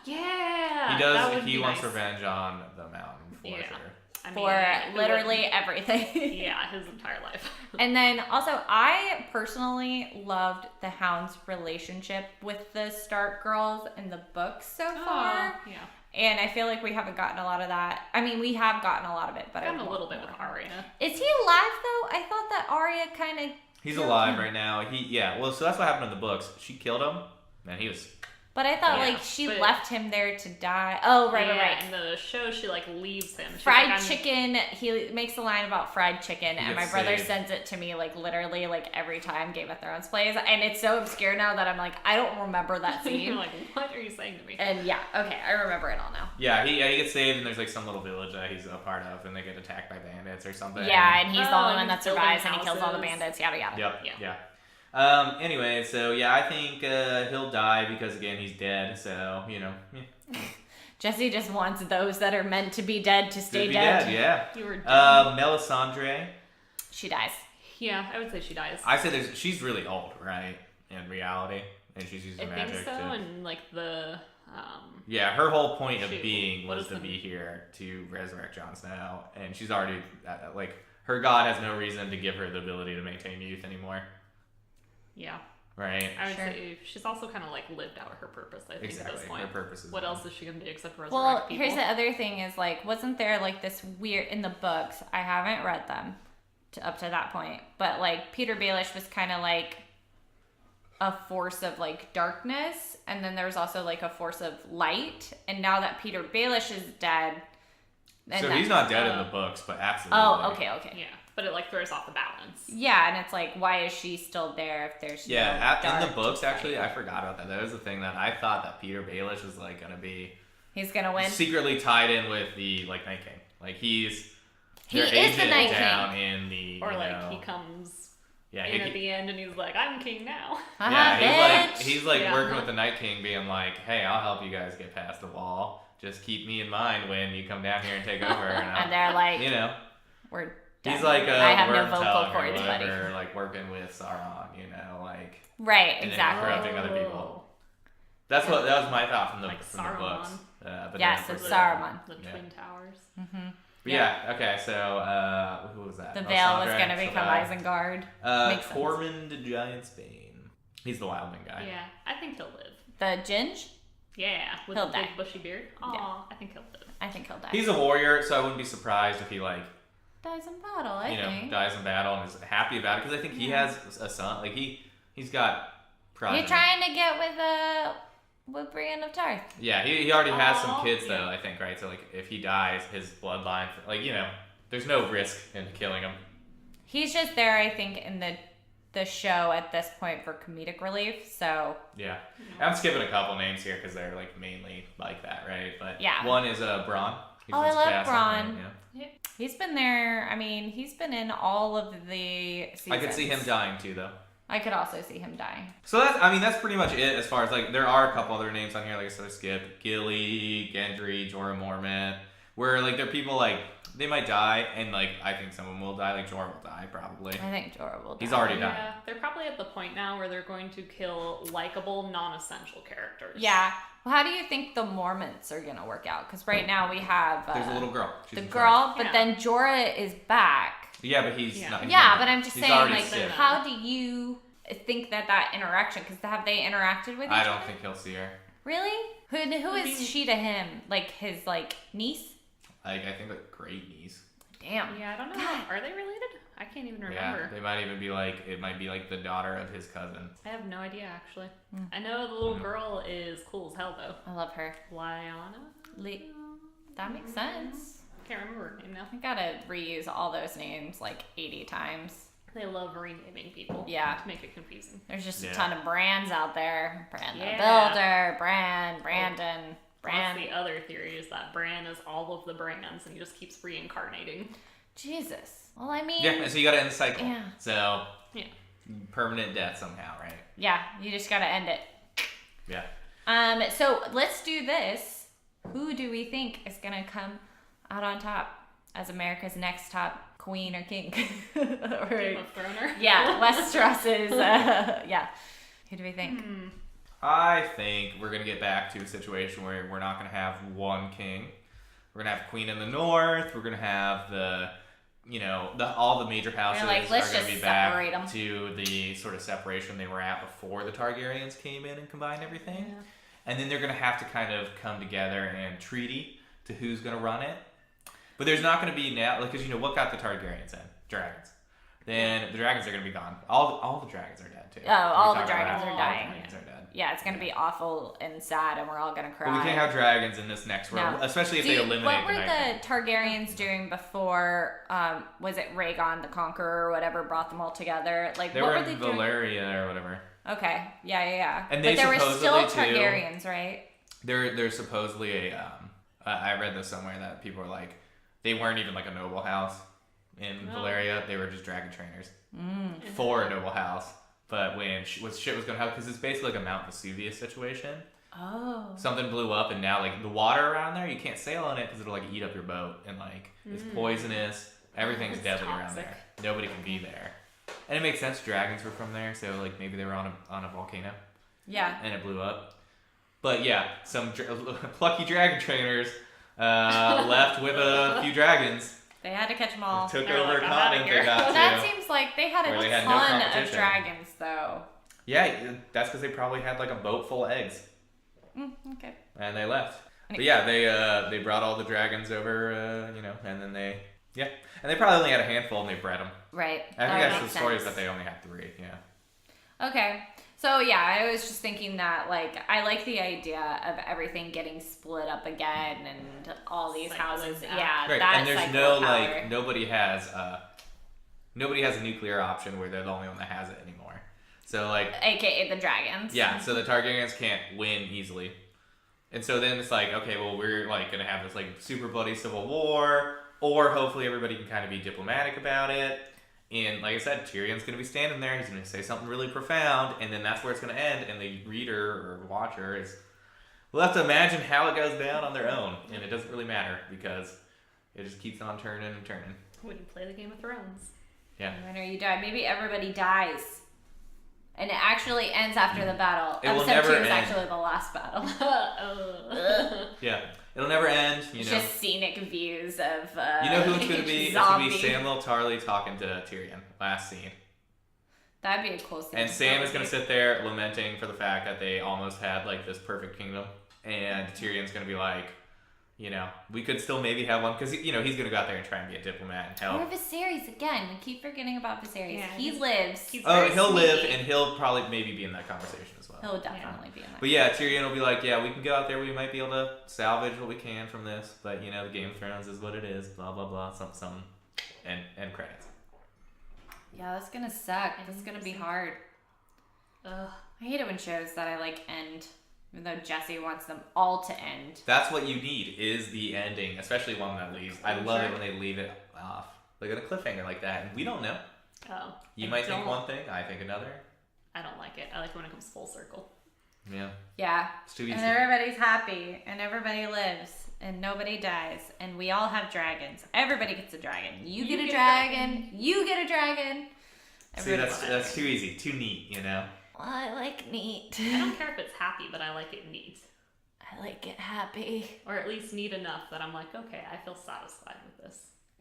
Yeah. He that does. would He be wants nice. revenge on the mountain for Yeah. sure. I mean, for who literally wouldn't? everything. Yeah, his entire life. And then also, I personally loved the Hound's relationship with the Stark girls in the books so far. Yeah. And I feel like we haven't gotten a lot of that. I mean, we have gotten a lot of it, but Gotten I a want little bit more. with Arya. Is he alive though? I thought that Arya kind of. He's alive right now. Well, so that's what happened in the books. She killed him, and he was. But I thought Yeah, like she but- left him there to die. Oh, right. In the show, she like leaves him. She's Fried like, I'm- chicken. He makes a line about fried chicken, and my gets brother saved. sends it to me like literally like every time Game of Thrones plays, and it's so obscure now that I'm like I don't remember that You're scene. like, what are you saying to me? And yeah, okay, I remember it all now. Yeah, he gets saved, and there's like some little village that he's a part of, and they get attacked by bandits or something. Yeah, and he's the Oh, only and one that he's building survives, and he kills all the houses. bandits. Yada yada. Yep. Yeah. Yeah. Anyway, so yeah, I think he'll die because again he's dead. So yeah. Jesse just wants those that are meant to be dead to stay Could be dead. Yeah. You were dead. Melisandre. She dies. Yeah, I would say she dies. I say she's really old, right? In reality, and she's using I magic think so, to. and like the Yeah, her whole point of Shoot, being what was is to the- be here to resurrect Jon Snow, and she's already like her god has no reason to give her the ability to maintain youth anymore, yeah. right? I would Sure. say she's also kind of like lived out her purpose. I think at Exactly. this point. Her purpose is What done. else is she gonna do except resurrect Well, people? here's the other thing: is like, wasn't there like this weird in the books? I haven't read them up to that point, but like Peter Baelish was kind of like a force of like darkness, and then there was also like a force of light. And now that Peter Baelish is dead, and So that- he's not dead in the books, but absolutely. Oh, okay. Yeah, but it like throws off the balance. Yeah, and it's like, why is she still there if there's no Yeah, in dark the books, to actually, fight? I forgot about that. That was the thing that I thought that Peter Baelish was like gonna be He's gonna win. secretly tied in with the like Night King. Like He their is the agent Night down in the Or you like know, he comes yeah in at the end and he's like, I'm king now. yeah Bitch. he's like Yeah. working with the Night King, being like, hey, I'll help you guys get past the wall. Just keep me in mind when you come down here and take over. And, And they're like, you know, we're he's done. like a I have no worm vocal tongue or cords, buddy. whatever, like working with Sauron. You know, like Right, and then exactly. corrupting other people. That was my thought from the Like from the Saruman. books. But Yes, then, it's of The- course, Saruman. The Yeah. Twin Towers. But yeah, okay, so who was that? The Veil was Melisandre, gonna so become that- Isengard. Makes sense. Tormund the Giantsbane. He's the Wildman guy. Yeah, I think he'll live. The Ginge? Yeah, with He'll the die. big bushy beard. Aw, I think he'll live. I think he'll die. He's a warrior, so I wouldn't be surprised if he like dies in battle, I think. dies in battle and is happy about it because I think he has a son. Like he's got progeny. You're trying to get with Brienne of Tarth. Yeah, he already has some Aw, kids though. yeah. I think right. So like if he dies, his bloodline like there's no risk in killing him. He's just there, I think, in the show at this point for comedic relief. So Yeah, I'm skipping a couple names here because they're like mainly like that, right? But Yeah. one is Bronn. He's Oh, I in love Castle, Bronn. Yeah. he's been there. I mean, he's been in all of the seasons. I could see him dying too, though. I could also see him dying. So that's pretty much it as far as like there are a couple other names on here like I said, Skip, Gilly, Gendry, Jorah Mormont, where like they're people like they might die and like I think some of them will die. Like Jorah will die probably. I think Jorah will die. He's already died. Yeah, they're probably at the point now where they're going to kill likable, non-essential characters. Yeah. Well, how do you think the Mormonts are going to work out? Because right now we have There's a little girl. She's the in girl, charge. but Yeah. then Jorah is back. Yeah, but he's Yeah. not. he's Yeah, not- but I'm just he's saying, already like, Sith. how do you think that interaction? Because have they interacted with each I other? don't think he'll see her. Really? Who I is mean- she to him? Like his niece? Like I think like great niece. Damn. Yeah, I don't know. Are they related? I can't even remember. Yeah, they might even be like it might be like the daughter of his cousin. I have no idea actually. Hmm. I know the little girl is cool as hell though. I love her. Lyanna? That makes sense. Can't remember her name now. I gotta reuse all those names like 80 times. They love renaming people. Yeah. To make it confusing. There's just Yeah. a ton of brands out there. Brand the Yeah. Builder, Brandon, That's the other theory is that Bran is all of the brands and he just keeps reincarnating. Jesus. Well, I mean, Yeah, so you gotta end the cycle. Yeah. So Yeah. permanent death somehow, right? yeah, you just gotta end it. Yeah. So let's do this. Who do we think is gonna come out on top as America's next top queen or king? Game of Throner. Yeah, Westeros's. Yeah. Who do we think? I think we're gonna get back to a situation where we're not gonna have one king. We're gonna have a queen in the north. We're gonna have all the major houses like, let's are gonna just be back separate 'em. to the sort of separation they were at before the Targaryens came in and combined everything. Yeah. And then they're gonna have to kind of come together and treaty to who's gonna run it. But there's not gonna be now, because what got the Targaryens in? Dragons. Then the dragons are gonna be gone. All the dragons are dead too. Oh, all the We talked about dragons that. are All dying. the dragons are dead. Yeah, it's gonna be awful and sad, and we're all gonna cry. But we can't have dragons in this next world, No. especially if they eliminate what were the Night the Targaryens doing before? Was it Rhaegon the Conqueror or whatever brought them all together? Like, They what were were in they doing? Valeria or whatever. Okay, yeah. And but they there were still supposedly, too- Targaryens, right? There's supposedly a I read this somewhere that people are like, they weren't even like a noble house in Valeria. They were just dragon trainers for a noble house. But when shit was gonna happen, because it's basically like a Mount Vesuvius situation. Oh. Something blew up, and now like the water around there, you can't sail on it because it'll like eat up your boat, and like it's poisonous. Everything's It's deadly around toxic. there. Nobody can be there. And it makes sense. Dragons were from there, so like maybe they were on a volcano Yeah. and it blew up. But yeah, some plucky dragon trainers left with a few dragons. They had to catch them all. Took They're over like, a "I'm outta continent here." they got Well, to. that seems like they had a Where they had no ton of competition. dragons, though. Yeah, that's because they probably had like a boat full of eggs, Okay. and they left. But yeah, they brought all the dragons over, and then they probably only had a handful and they bred them. Right. I think That that's the makes story is sense. that they only had 3. Yeah. Okay. So yeah, I was just thinking that like I like the idea of everything getting split up again and all these Cycling houses. back. Yeah, Right, that and there's cycle no of power. like nobody has a nuclear option where they're the only one that has it anymore. So like AKA the dragons. yeah, so the Targaryens can't win easily. And so then it's like, okay, well, we're like gonna have this like super bloody civil war, or hopefully everybody can kind of be diplomatic about it. And like I said, Tyrion's gonna be standing there. He's gonna say something really profound, and then that's where it's gonna end. And the reader or watcher will have to imagine how it goes down on their own, and it doesn't really matter because it just keeps on turning and turning. When you play the Game of Thrones. Yeah. When are you die? Maybe everybody dies. And it actually ends after the battle. It will Episode never 2 is end. actually the last battle. Yeah, it'll never end. It's just scenic views of You know who it's gonna be? It's gonna be zombie. Samuel Tarly talking to Tyrion. Last scene. That'd be a cool scene. And Sam is going to sit there lamenting for the fact that they almost had like this perfect kingdom, and Tyrion's going to be like, we could still maybe have one because he's going to go out there and try and be a diplomat and Or help. Viserys again. We keep forgetting about Viserys. Yeah, he he's- lives. he's Oh, very he'll live sneaky. and he'll probably maybe be in that conversation as well. He'll definitely be in that. But yeah, Tyrion will be like, yeah, we can go out there. We might be able to salvage what we can from this, but the Game of Thrones is what it is. Blah blah blah. Something. And credits. Yeah, that's gonna suck. That's gonna be hard. Ugh. I hate it when shows that I like end, even though Jesse wants them all to end. That's what you need is the ending, especially one that leaves. I love it when they leave it off, like on a cliffhanger like that, and we don't know. Oh. You I might think don't- one thing, I think another. I don't like it. I like it when it comes full circle. Yeah, Yeah. it's too easy. And everybody's happy, and everybody lives, and nobody dies, and we all have dragons. Everybody gets a dragon. You get a dragon. You get a dragon. See, Everybody- that's too easy, too neat, Well, I like neat. I don't care if it's happy, but I like it neat. I like it happy. Or at least neat enough that I'm like, okay, I feel satisfied with this.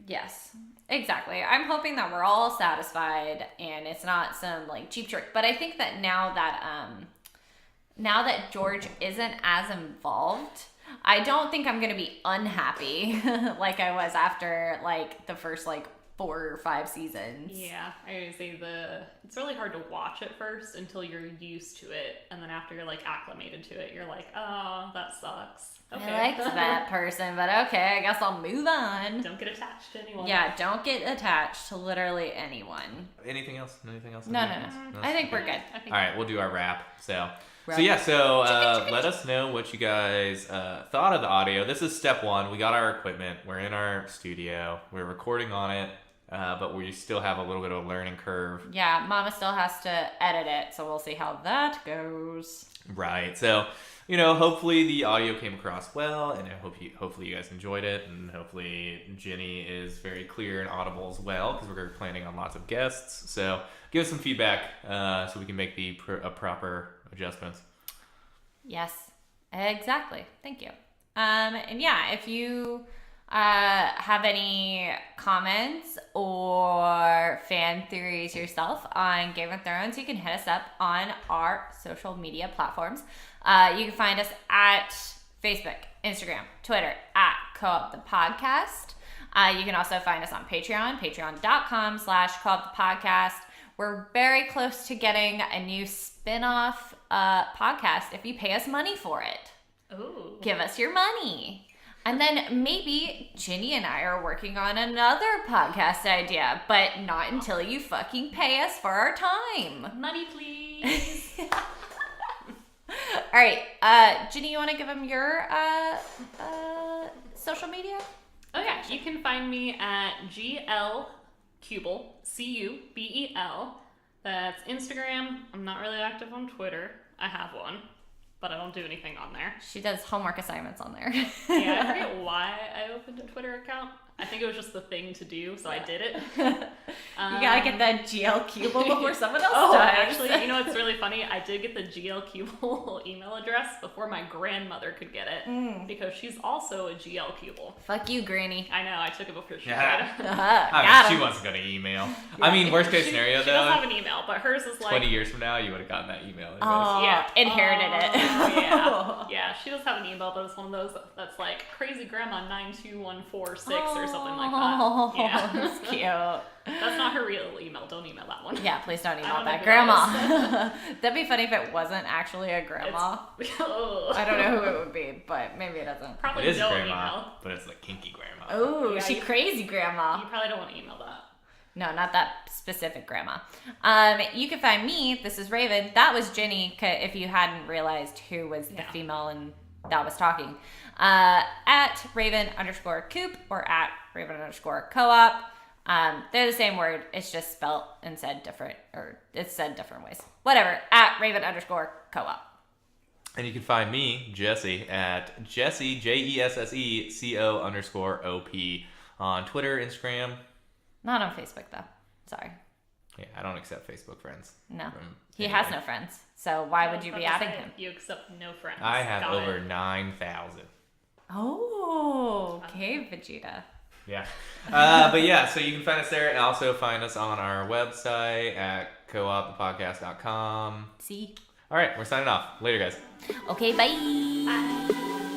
Yes, exactly. I'm hoping that we're all satisfied and it's not some like cheap trick. But I think that now that George isn't as involved, I don't think I'm gonna be unhappy like I was after like the first like 4 or 5 seasons. Yeah, I would say it's really hard to watch at first until you're used to it, and then after you're like acclimated to it, you're like, oh, that sucks. Okay. I liked that person, but okay, I guess I'll move on. Don't get attached to anyone. Yeah, don't get attached to literally anyone. Anything else? Anything else? No. I think we're good. I think All right, we'll do our wrap. So Wrap. let us know what you guys thought of the audio. This is step 1. We got our equipment. We're in our studio. We're recording on it. but we still have a little bit of a learning curve. Yeah, Mama still has to edit it, so we'll see how that goes. Right. So, hopefully the audio came across well, and hopefully you guys enjoyed it, and hopefully Ginnye is very clear and audible as well, because we're planning on lots of guests. So give us some feedback so we can make the proper adjustments. Yes, exactly. Thank you. And yeah, if you have any comments or fan theories yourself on Game of Thrones, you can hit us up on our social media platforms. You can find us at Facebook, Instagram, Twitter, at Co-op the Podcast. You can also find us on Patreon, patreon.com/Co-op the Podcast. We're very close to getting a new spin-off podcast if you pay us money for it. Ooh. Give us your money. And then maybe Ginnye and I are working on another podcast idea, but not until you fucking pay us for our time. Money, please. All right, Ginnye, you want to give them your social media? Okay, you can find me at GL Cubel, Cubel. That's Instagram. I'm not really active on Twitter. I have one, but I don't do anything on there. She does homework assignments on there. Yeah, I forget why I opened a Twitter account. I think it was just the thing to do, so I did it. You gotta get that GL Cubel before someone else Oh, does. actually, what's really funny? I did get the GL Cubel email address before my grandmother could get it, because she's also a GL Cubel. Fuck you, Granny. I know, I took it before she Yeah. did. Got She him. wasn't going to email. I mean, worst case scenario, She does have though, an email, but hers is like... 20 years from now, you would have gotten that email. anyways. Oh, Yeah. inherited it. Yeah. Yeah, she does have an email, but it's one of those that's like crazy grandma 92146 or something like that. Oh, Yeah. that's cute. That's not her real email. Don't email that one. Yeah, please don't email don't that know grandma. who That'd be funny if it wasn't actually a grandma. Ugh. I don't know who it would be, but maybe it doesn't. Probably It is a don't grandma, email. but it's like kinky grandma. Oh, Yeah, she you- crazy grandma. You probably don't want to email that. No, not that specific grandma. You can find me. This is Raven. That was Ginnye. If you hadn't realized who was the Yeah. female and that was talking, at Raven_Coop or at Raven_Co-op. They're the same word. It's just spelt and said different, or it's said different ways. Whatever. At Raven_Co-op. And you can find me, Jesse, at Jesse, JESSECO_OP on Twitter, Instagram. Not on Facebook though. Sorry. Yeah, I don't accept Facebook friends. No. from He anyone. has no friends. So why would you be adding him? You accept no friends. I have Got over it. 9,000. Oh, okay, Vegeta. Yeah. But yeah, so you can find us there and also find us on our website at coopthepodcast.com. See? All right, we're signing off. Later, guys. Okay, bye. Bye.